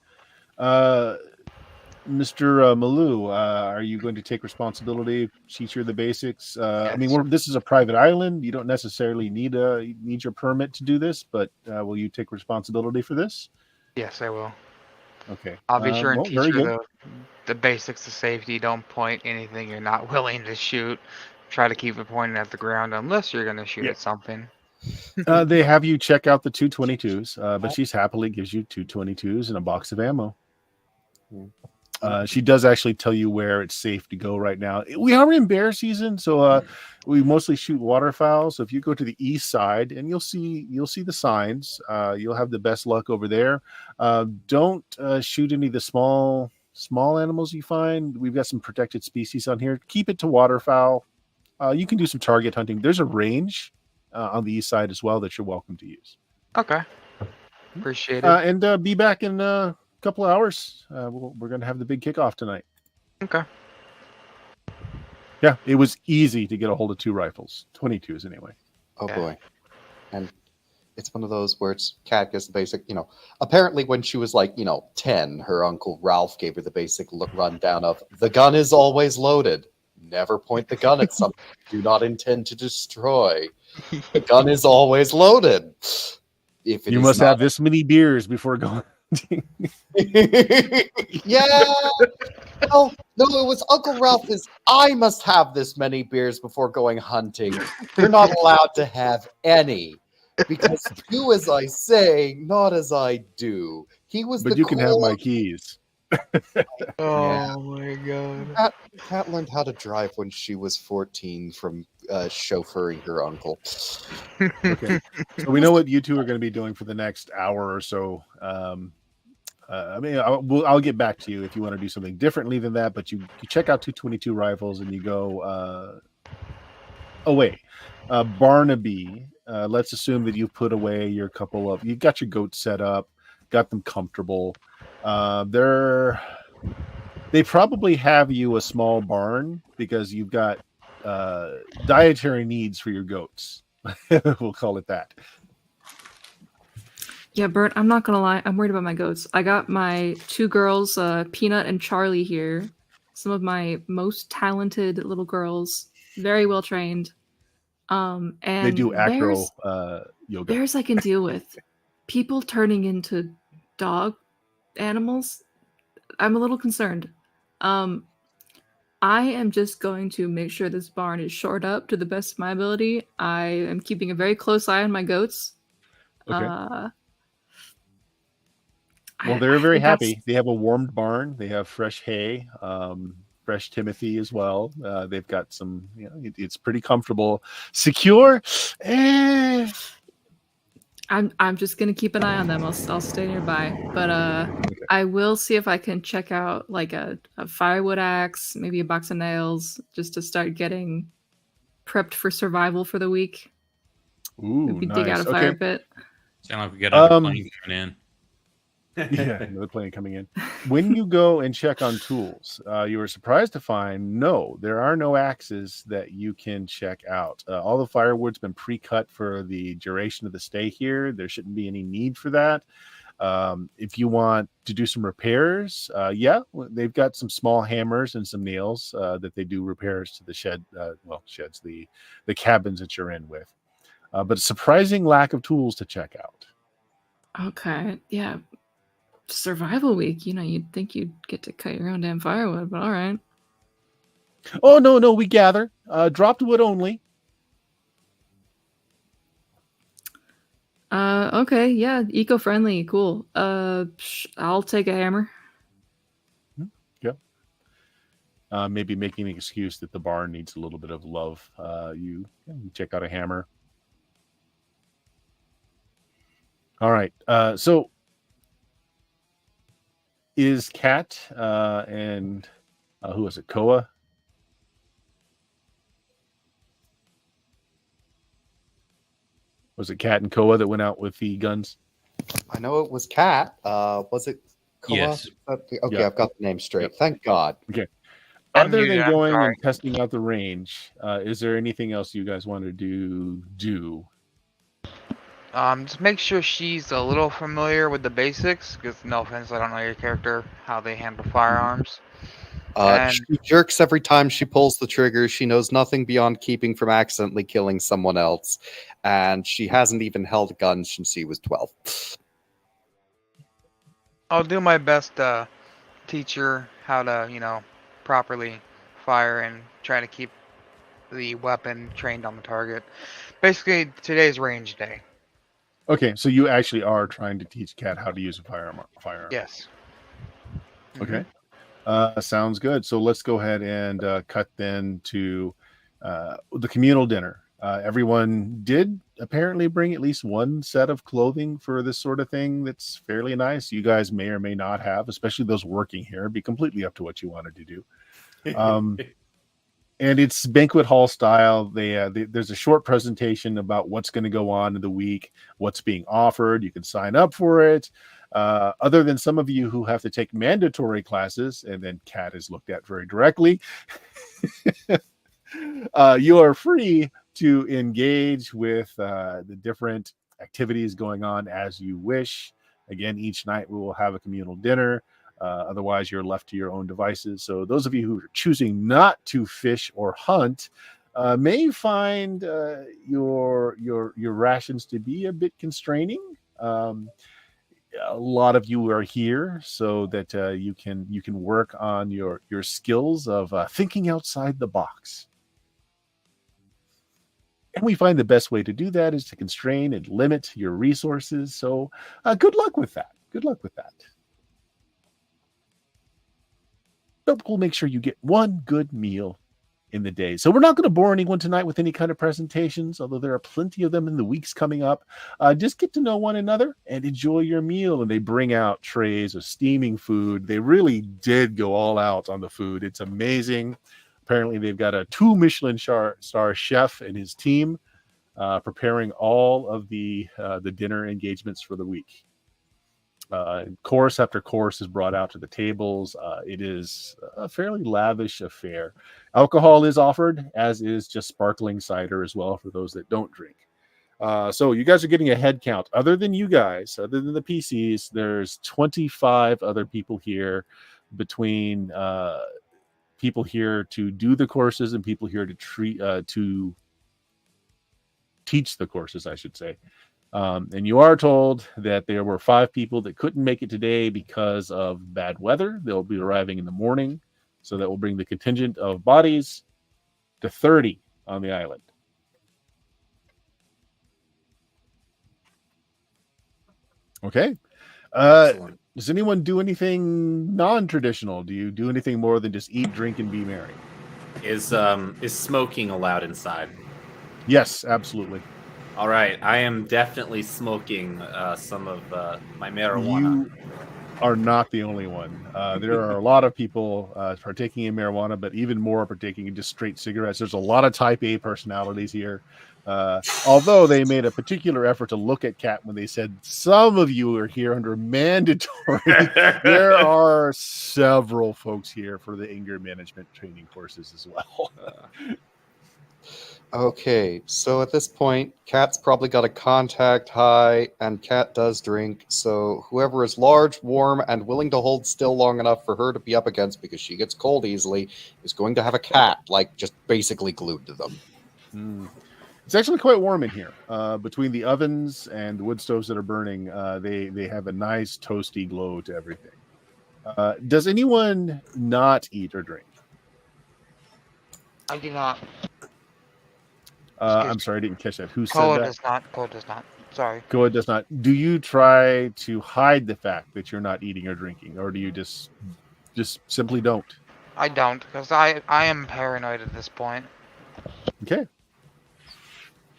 Mr. Malou, are you going to take responsibility, teach her the basics? I mean, this is a private island. You don't necessarily need your permit to do this, but will you take responsibility for this? Yes, I will. Okay. I'll be sure and well, teach very her good. the basics of safety. Don't point anything you're not willing to shoot. Try to keep it pointed at the ground unless you're going to shoot Yeah. at something. They have you check out the 222s, but she's happily gives you 222s and a box of ammo. She does actually tell you where it's safe to go right now. We are in bear season, so we mostly shoot waterfowl. So if you go to the east side, and you'll see the signs, you'll have the best luck over there. Don't shoot any of the small animals you find. We've got some protected species on here. Keep it to waterfowl. You can do some target hunting. There's a range on the east side as well that you're welcome to use. Okay. Appreciate it. And be back in couple of hours. We're going to have the big kickoff tonight. Okay. Yeah, it was easy to get a hold of 2 rifles, 22s anyway. Oh Yeah. boy. And it's one of those where it's Cat gets the basic, apparently when she was like, 10, her uncle Ralph gave her the basic rundown of the gun is always loaded. Never point the gun at something you do not intend to destroy. The gun is always loaded. If You must have this many beers before going. Yeah. No, it was Uncle Ralph I must have this many beers before going hunting. You're not allowed to have any. Because do as I say, not as I do. He was But you can have my keys. Oh my god. Kat learned how to drive when she was 14 from chauffeuring her uncle. Okay. So we know what you two are going to be doing for the next hour or so. I'll get back to you if you want to do something differently than that, but you check out 222 rifles and you go away. Barnaby, let's assume that you've put away you got your goats set up, got them comfortable. They probably have you a small barn because you've got dietary needs for your goats. We'll call it that. Yeah, Bert, I'm not gonna lie. I'm worried about my goats. I got my 2 girls, Peanut and Charlie here. Some of my most talented little girls, very well trained. And They do acro yoga. Bears I can deal with. People turning into dog animals, I'm a little concerned. I am just going to make sure this barn is shored up to the best of my ability. I am keeping a very close eye on my goats. Okay. Well, they're very happy. They have a warmed barn. They have fresh hay, fresh Timothy as well. They've got some, it's pretty comfortable. Secure? I'm just gonna keep an eye on them. I'll stay nearby, but Okay. I will see if I can check out like a firewood axe, maybe a box of nails, just to start getting prepped for survival for the week. Ooh, If we nice. dig out a fire Okay. pit. Sound like we got another Um, plane coming in. Yeah, another plane coming in. When you go and check on tools, you were surprised to find no, there are no axes that you can check out. All the firewood's been pre-cut for the duration of the stay here. There shouldn't be any need for that. If you want to do some repairs, they've got some small hammers and some nails that they do repairs to the sheds, the cabins that you're in with. But surprising lack of tools to check out. Okay, yeah. Survival week, you'd think you'd get to cut your own damn firewood, but all right. Oh, no, we gather. Dropped wood only. Okay, yeah, eco-friendly, cool. I'll take a hammer. Yep. Maybe making an excuse that the barn needs a little bit of love. You check out a hammer. All right. So is Kat and who was it? Koa? Was it Kat and Koa that went out with the guns? I know it was Cat. Was it Koa? Yes. Okay, Yeah. I've got the name straight. Yep. Thank God. I'm Other muted, than I'm going sorry. and testing out the range, is there anything else you guys wanted to do? Just make sure she's a little familiar with the basics, because no offense, I don't know your character, how they handle firearms. And- She jerks every time she pulls the trigger. She knows nothing beyond keeping from accidentally killing someone else. And she hasn't even held a gun since she was 12. I'll do my best to teach her how to, properly fire and try to keep the weapon trained on the target. Basically, today's range day. Okay, so you actually are trying to teach Kat how to use a firearm. Yes. Okay. Sounds good. So let's go ahead and cut then to the communal dinner. Everyone did apparently bring at least one set of clothing for this sort of thing that's fairly nice. You guys may or may not have, especially those working here. It'd be completely up to what you wanted to do. And it's banquet hall style. There's a short presentation about what's going to go on in the week, what's being offered. You can sign up for it. Other than some of you who have to take mandatory classes, and then Kat is looked at very directly, you are free to engage with the different activities going on as you wish. Again, each night we will have a communal dinner. Otherwise, you're left to your own devices. So those of you who are choosing not to fish or hunt may find your rations to be a bit constraining. A lot of you are here so that you can work on your skills of thinking outside the box. And we find the best way to do that is to constrain and limit your resources. So good luck with that. Good luck with that. But we'll make sure you get one good meal in the day. So we're not going to bore anyone tonight with any kind of presentations, although there are plenty of them in the weeks coming up. Just get to know one another and enjoy your meal. And they bring out trays of steaming food. They really did go all out on the food. It's amazing. Apparently, they've got a 2 Michelin star chef and his team preparing all of the dinner engagements for the week. Course after course is brought out to the tables. It is a fairly lavish affair. Alcohol is offered, as is just sparkling cider as well for those that don't drink. So you guys are getting a head count. Other than you guys, other than the PCs, there's 25 other people here, between people here to do the courses and people here to teach the courses, I should say. And you are told that there were 5 people that couldn't make it today because of bad weather. They'll be arriving in the morning. So that will bring the contingent of bodies to 30 on the island. Okay. Does anyone do anything non-traditional? Do you do anything more than just eat, drink, and be merry? Is smoking allowed inside? Yes, absolutely. All right, I am definitely smoking some of my marijuana. are not the only one. There are a lot of people partaking in marijuana, but even more partaking in just straight cigarettes. There's a lot of type A personalities here. Although they made a particular effort to look at Kat when they said some of you are here under mandatory, there are several folks here for the anger management training courses as well. Okay, so at this point, Kat's probably got a contact high, and Kat does drink. So whoever is large, warm, and willing to hold still long enough for her to be up against, because she gets cold easily, is going to have a cat, like, just basically glued to them. It's actually quite warm in here. Between the ovens and the wood stoves that are burning, they have a nice toasty glow to everything. Does anyone not eat or drink? I do not. I'm sorry, I didn't catch that. Who said Koa that? does not. Koa does not. Sorry. Koa does not. Do you try to hide the fact that you're not eating or drinking, or do you just simply don't? I don't, because I am paranoid at this point. Okay.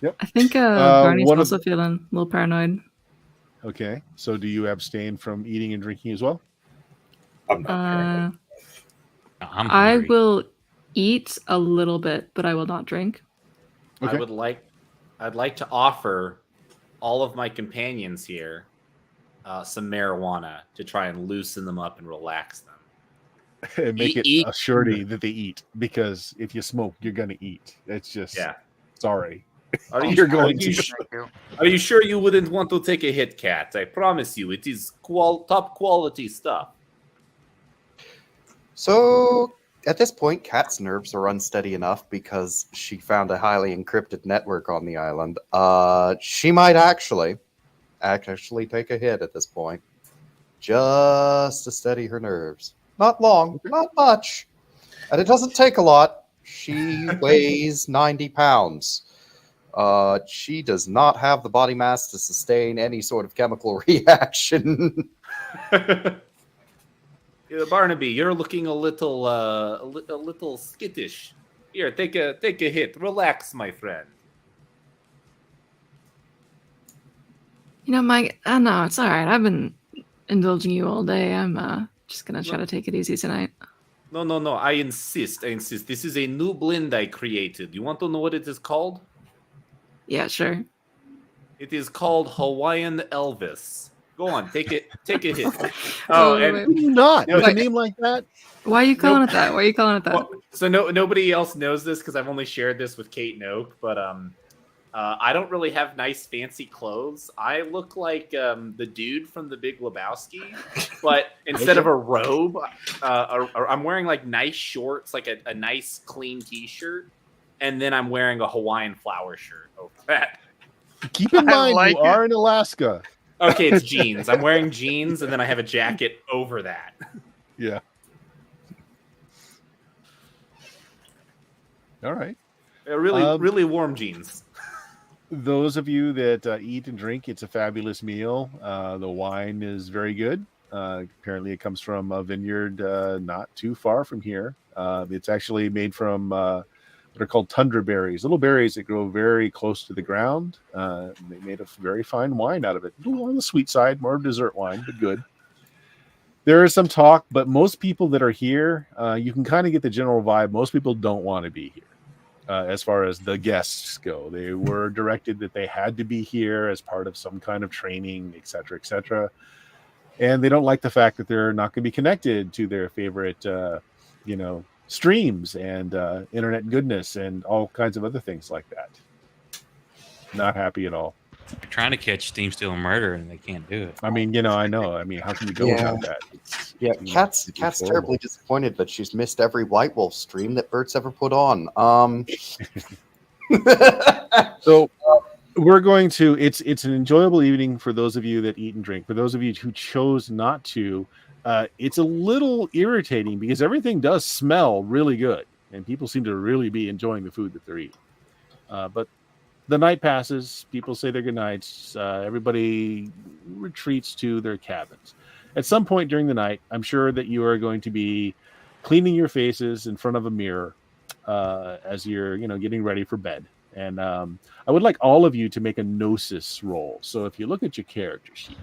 Yep. I think Barney's one of- also feeling a little paranoid. Okay. So do you abstain from eating and drinking as well? I'm not paranoid. I'm I hungry. will eat a little bit, but I will not drink. Okay. I'd like to offer all of my companions here some marijuana to try and loosen them up and relax them. And make it Eat. a surety that they eat, because if you smoke, you're gonna eat. It's just sorry. Are You're going you to. Thank you. Are you sure you wouldn't want to take a hit, Cat? I promise you, it is top quality stuff. So at this point, Kat's nerves are unsteady enough because she found a highly encrypted network on the island. She might actually take a hit at this point, just to steady her nerves. Not long, not much, and it doesn't take a lot. She weighs 90 pounds. She does not have the body mass to sustain any sort of chemical reaction. Barnaby, you're looking a little skittish. Here, take a hit. Relax, my friend. You know, Mike, no, it's all right. I've been indulging you all day. I'm just going to try to take it easy tonight. No. I insist. This is a new blend I created. You want to know what it is called? Yeah, sure. It is called Hawaiian Elvis. Go on, take a hit. Oh, and wait. Would you not with a Wait. name like that? Why are you calling it that? Why are you calling it that? well, so nobody else knows this because I've only shared this with Kate and Oak, but I don't really have nice fancy clothes. I look like the dude from The Big Lebowski, but instead of a robe, I'm wearing like nice shorts, like a nice clean T-shirt, and then I'm wearing a Hawaiian flower shirt over that. Keep in I mind, like you are in Alaska. Okay, it's jeans. I'm wearing jeans, and then I have a jacket over that. Yeah. All right. Really warm jeans. Those of you that eat and drink, it's a fabulous meal. The wine is very good. Apparently, it comes from a vineyard not too far from here. It's actually made from what are called tundra berries, little berries that grow very close to the ground. They made a very fine wine out of it. A little on the sweet side, more of dessert wine, but good. There is some talk, but most people that are here, you can kind of get the general vibe. Most people don't want to be here. As far as the guests go, they were directed that they had to be here as part of some kind of training, etc., etc. And they don't like the fact that they're not going to be connected to their favorite, streams and internet goodness and all kinds of other things like that. Not happy at all. They're trying to catch Steam Steal and Murder, and they can't do it. I mean, I know. I mean, how can you go Yeah. about that? Yeah, It's Kat's horrible. terribly disappointed that she's missed every White Wolf stream that Bert's ever put on. So we're going to. It's an enjoyable evening for those of you that eat and drink. For those of you who chose not to, it's a little irritating because everything does smell really good, and people seem to really be enjoying the food that they're eating. But the night passes. People say their goodnights. Everybody retreats to their cabins. At some point during the night, I'm sure that you are going to be cleaning your faces in front of a mirror as you're, getting ready for bed. And I would like all of you to make a gnosis roll. So if you look at your character sheet,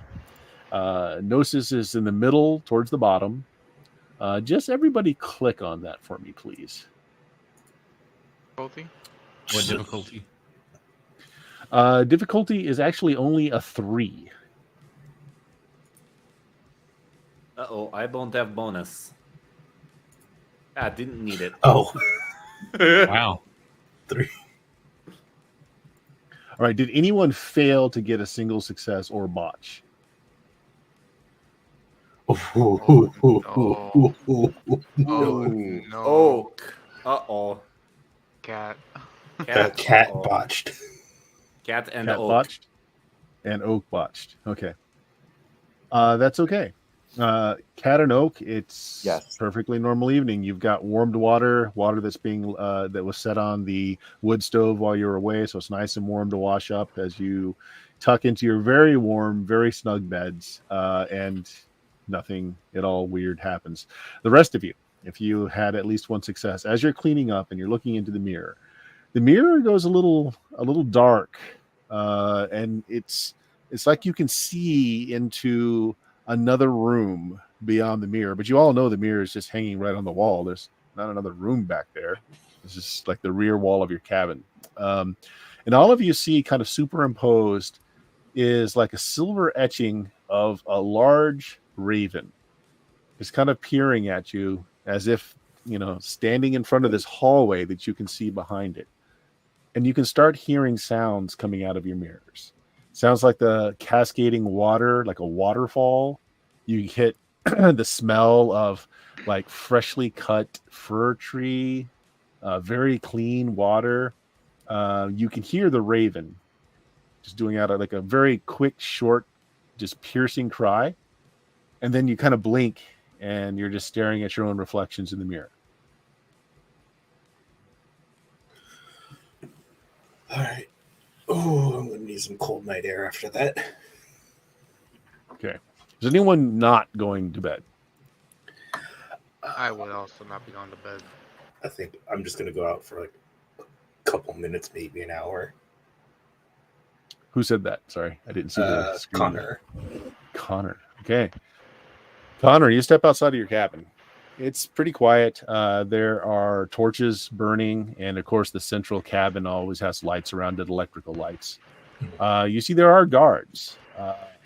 Gnosis is in the middle towards the bottom. Just everybody click on that for me, please. Difficulty? What difficulty? Difficulty is actually only a 3. Uh-oh, I don't have bonus. I didn't need it. Oh, Wow. 3. All right. Did anyone fail to get a single success or botch? Oh, no. Oak. Uh-oh. Cat. Cat Uh-oh. botched. Cat and Cat oak. botched and oak botched. Okay. That's okay. Cat and oak, it's Yes. perfectly normal evening. You've got warmed water that's being that was set on the wood stove while you were away, so it's nice and warm to wash up as you tuck into your very warm, very snug beds, and nothing at all weird happens. The rest of you, if you had at least one success, as you're cleaning up and you're looking into the mirror goes a little dark, and it's like you can see into another room beyond the mirror, but you all know the mirror is just hanging right on the wall. There's not another room back there. It's just like the rear wall of your cabin. And all of you see kind of superimposed is like a silver etching of a large raven. It's kind of peering at you as if, standing in front of this hallway that you can see behind it. And you can start hearing sounds coming out of your mirrors. Sounds like the cascading water, like a waterfall. You hit the smell of like freshly cut fir tree, very clean water. You can hear the raven just doing out like a very quick, short, just piercing cry. And then you kind of blink and you're just staring at your own reflections in the mirror. All right. Oh, I'm going to need some cold night air after that. Okay. Is anyone not going to bed? I would also not be going to bed. I think I'm just going to go out for like a couple minutes, maybe an hour. Who said that? Sorry, I didn't see the screen. Connor. Okay. Connor, you step outside of your cabin. It's pretty quiet. There are torches burning, and of course, the central cabin always has lights around it, electrical lights. You see there are guards,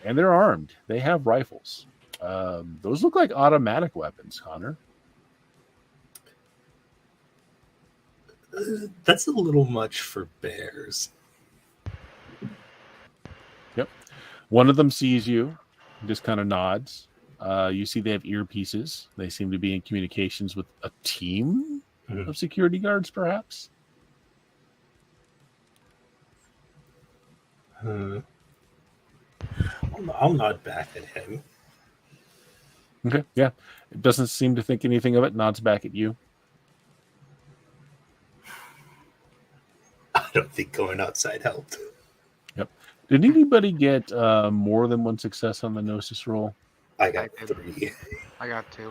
and they're armed. They have rifles. Those look like automatic weapons, Connor. That's a little much for bears. Yep. One of them sees you, just kind of nods. You see they have earpieces. They seem to be in communications with a team of security guards, perhaps. I'll nod back at him. Okay, yeah. It doesn't seem to think anything of it. Nods back at you. I don't think going outside helped. Yep. Did anybody get more than one success on the Gnosis roll? I got I did. 3. I got 2.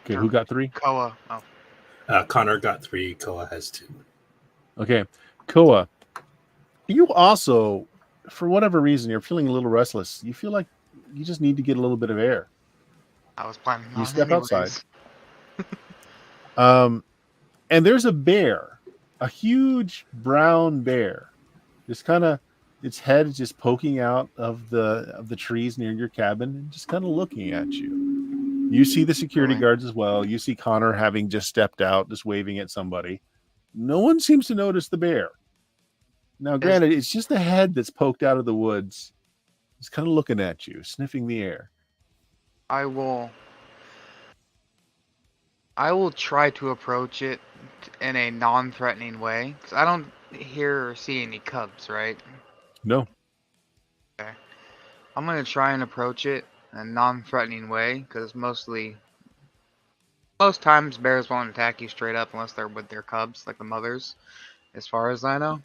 Okay, who got 3? Koa. Oh. Connor got 3. Koa has 2. Okay. Koa, you also, for whatever reason, you're feeling a little restless. You feel like you just need to get a little bit of air. I was planning on You step anyways. outside. And there's a bear, a huge brown bear. Just kind of, its head is just poking out of the trees near your cabin and just kind of looking at you. You see the security guards as well. You see Connor having just stepped out, just waving at somebody. No one seems to notice the bear. Now, granted, it's just the head that's poked out of the woods. It's kind of looking at you, sniffing the air. I will try to approach it in a non-threatening way, because I don't hear or see any cubs, right? No. Okay. I'm going to try and approach it in a non-threatening way, because most times bears won't attack you straight up unless they're with their cubs, like the mothers, as far as I know.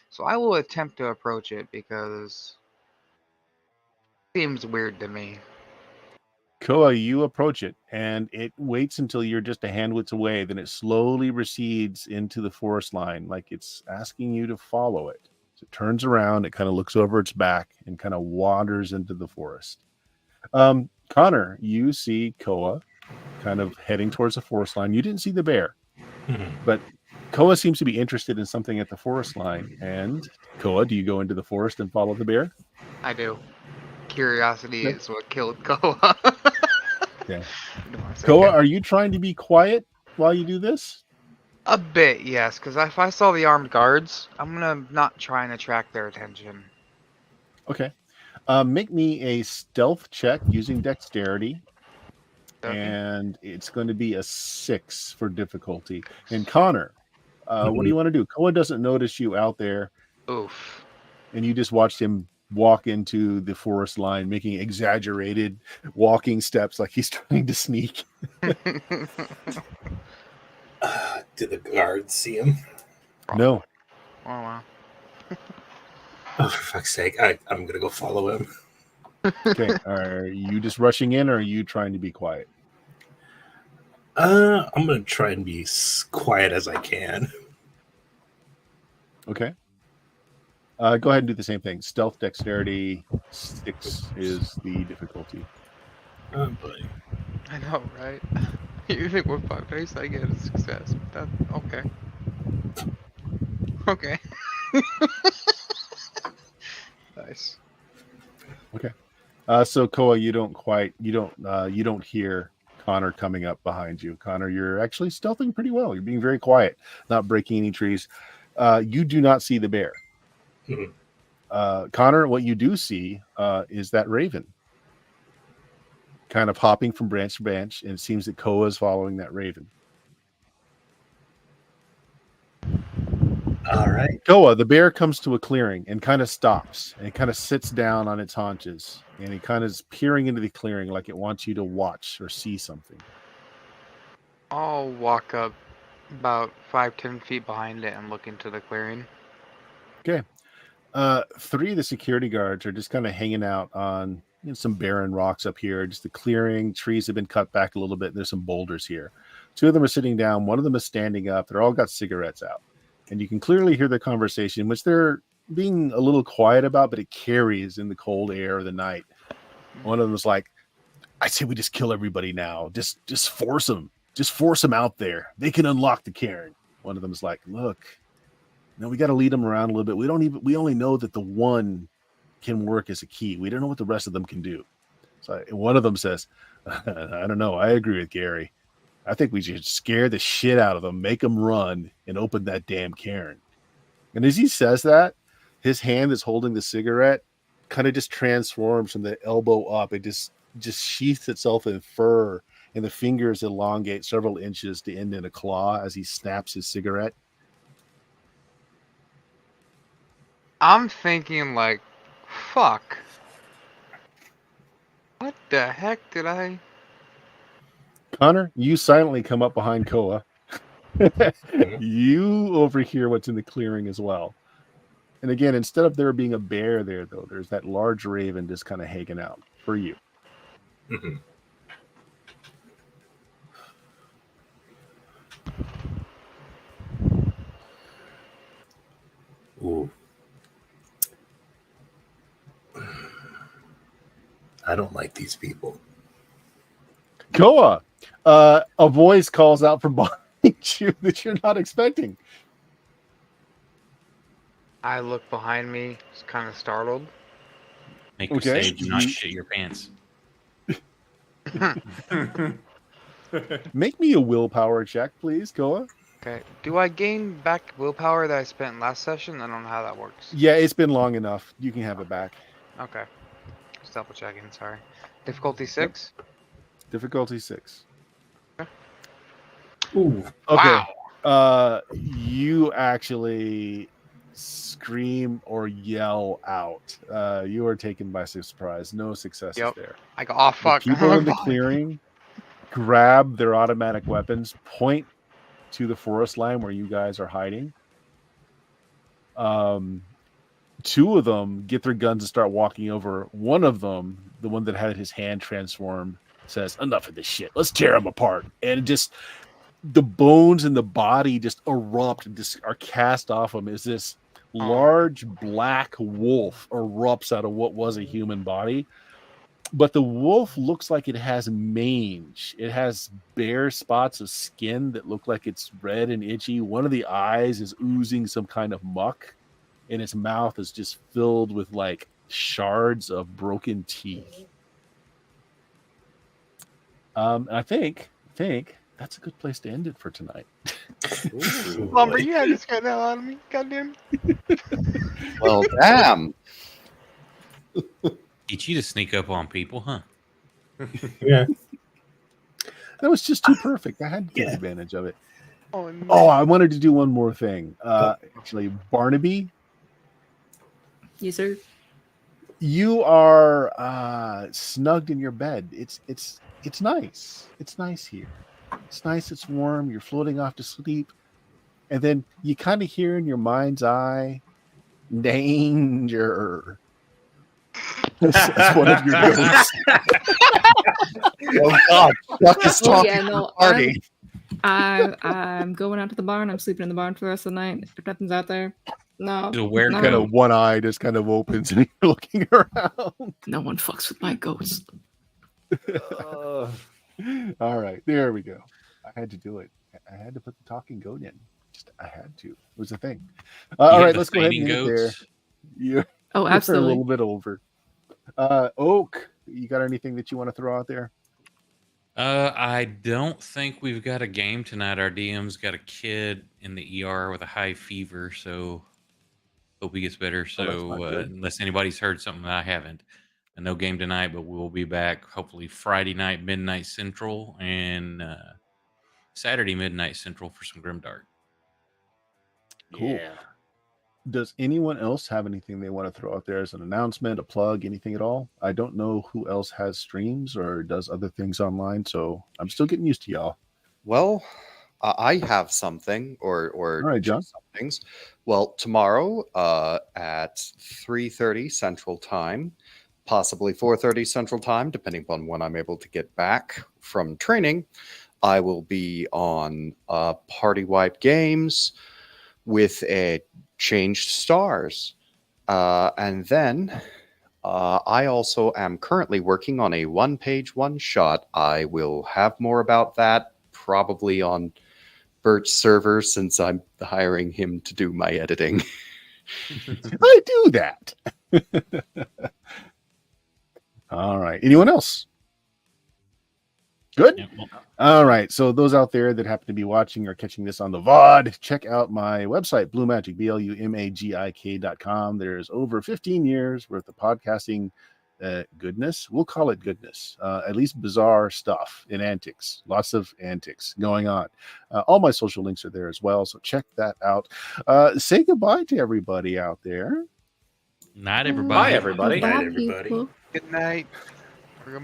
So I will attempt to approach it, because it seems weird to me. Koa, you approach it, and it waits until you're just a hand width away. Then it slowly recedes into the forest line, like it's asking you to follow it. So it turns around, it kind of looks over its back and kind of wanders into the forest. Connor, you see Koa kind of heading towards the forest line. You didn't see the bear, but Koa seems to be interested in something at the forest line. And Koa, do you go into the forest and follow the bear? I do. Curiosity Okay. is what killed Koa. Yeah. No, it's Koa, okay. are you trying to be quiet while you do this? A bit, yes, because if I saw the armed guards, I'm gonna not try and attract their attention. Okay. Make me a stealth check using dexterity. Okay. And it's going to be a 6 for difficulty. And Connor, what do you want to do? Koa doesn't notice you out there, Oof. and you just watched him walk into the forest line, making exaggerated walking steps like he's trying to sneak. Did the guards see him? No. Oh wow. Oh, for fuck's sake. I'm going to go follow him. Okay. Are you just rushing in, or are you trying to be quiet? I'm going to try and be as quiet as I can. Okay. Go ahead and do the same thing. Stealth dexterity 6 is the difficulty. Oh, boy. I know, right? You think with my face I get a success? That okay. Okay. Nice. So Koa, you don't hear Connor coming up behind you. Connor, you're actually stealthing pretty well. You're being very quiet, not breaking any trees. You do not see the bear. Connor, what you do see is that raven kind of hopping from branch to branch, and it seems that Koa is following that raven. All right. Koa, the bear comes to a clearing and kind of stops and kind of sits down on its haunches, and it kind of is peering into the clearing like it wants you to watch or see something. I'll walk up about 5-10 feet behind it and look into the clearing. Okay. 3 of the security guards are just kind of hanging out on some barren rocks up here. Just the clearing, trees have been cut back a little bit. There's some boulders here. 2 of them are sitting down. One of them is standing up. They're all got cigarettes out. And you can clearly hear the conversation, which they're being a little quiet about, but it carries in the cold air of the night. One of them is like, I say we just kill everybody now. Just force them. Just force them out there. They can unlock the cairn. One of them is like, look, no, we got to lead them around a little bit. We only know that the one can work as a key. We don't know what the rest of them can do. So one of them says, I don't know. I agree with Gary. I think we should scare the shit out of them, make them run, and open that damn cairn. And as he says that, his hand that's holding the cigarette kind of just transforms from the elbow up. It just sheaths itself in fur, and the fingers elongate several inches to end in a claw as he snaps his cigarette. I'm thinking like, fuck. What the heck did I... Connor, you silently come up behind Koa. You overhear what's in the clearing as well. And again, instead of there being a bear there, though, there's that large raven just kind of hanging out for you. Ooh. I don't like these people. Koa, a voice calls out from behind you that you're not expecting. I look behind me, just kind of startled. Make me say, do not shit your pants. Make me a willpower check, please, Koa. Okay. Do I gain back willpower that I spent last session? I don't know how that works. Yeah, it's been long enough. You can have it back. Okay. Just double checking, sorry. Difficulty 6? Difficulty 6. Ooh. Okay. Wow. You actually scream or yell out. You are taken by surprise. No successes there. I go, oh fuck. The people in the clearing grab their automatic weapons, point to the forest line where you guys are hiding. 2 of them get their guns and start walking over. One of them, the one that had his hand transformed, says, enough of this shit. Let's tear them apart. And just the bones in the body just erupt and just are cast off him as this large black wolf erupts out of what was a human body. But the wolf looks like it has mange. It has bare spots of skin that look like it's red and itchy. One of the eyes is oozing some kind of muck, and its mouth is just filled with like shards of broken teeth. I think that's a good place to end it for tonight. Lumber, you had to scare the hell out of me. Goddamn. Well, damn. Get you to sneak up on people, huh? Yeah. That was just too perfect. I had to take advantage of it. Oh, no. Oh, I wanted to do one more thing. Actually, Barnaby, Yes, sir. you are snugged in your bed. It's nice. It's nice here. It's nice. It's warm. You're floating off to sleep, and then you kind of hear in your mind's eye, danger. That's one of your ghosts. Oh God, Chuck is Oh, talking yeah, to the no, party. I'm going out to the barn. I'm sleeping in the barn for the rest of the night. If nothing's out there, no. The where no. Kind of one eye just kind of opens and you're looking around. No one fucks with my ghost. All right, there we go. I had to do it. I had to put the talking goat in. I had to. It was a thing. All right, let's go ahead and end it there. You're Oh, a absolutely. little bit over. Oak, you got anything that you want to throw out there? I don't think we've got a game tonight. Our DM's got a kid in the ER with a high fever, so hope he gets better. that's So not good. unless anybody's heard something that I haven't, no game tonight, but we'll be back hopefully Friday night, midnight Central, and Saturday midnight Central for some Grimdark. Cool. Yeah. Does anyone else have anything they want to throw out there as an announcement, a plug, anything at all? I don't know who else has streams or does other things online, so I'm still getting used to y'all. Well, I have something, or All right, John. some things. Well, tomorrow at 3:30 Central Time, possibly 4:30 Central Time, depending upon when I'm able to get back from training, I will be on Party Wipe Games with a Changed Stars. And then I also am currently working on a one-page one-shot. I will have more about that probably on Bert's server since I'm hiring him to do my editing. I do that. All right. Anyone else? Good. Yeah, well, All right. So those out there that happen to be watching or catching this on the VOD, check out my website, BlueMagic, BLUMAGIK.com. There's over 15 years worth of podcasting goodness. We'll call it goodness. At least bizarre stuff and antics. Lots of antics going on. All my social links are there as well. So check that out. Say goodbye to everybody out there. Night, everybody. Bye, everybody. Night, Bye, everybody. people. Good night. Good morning.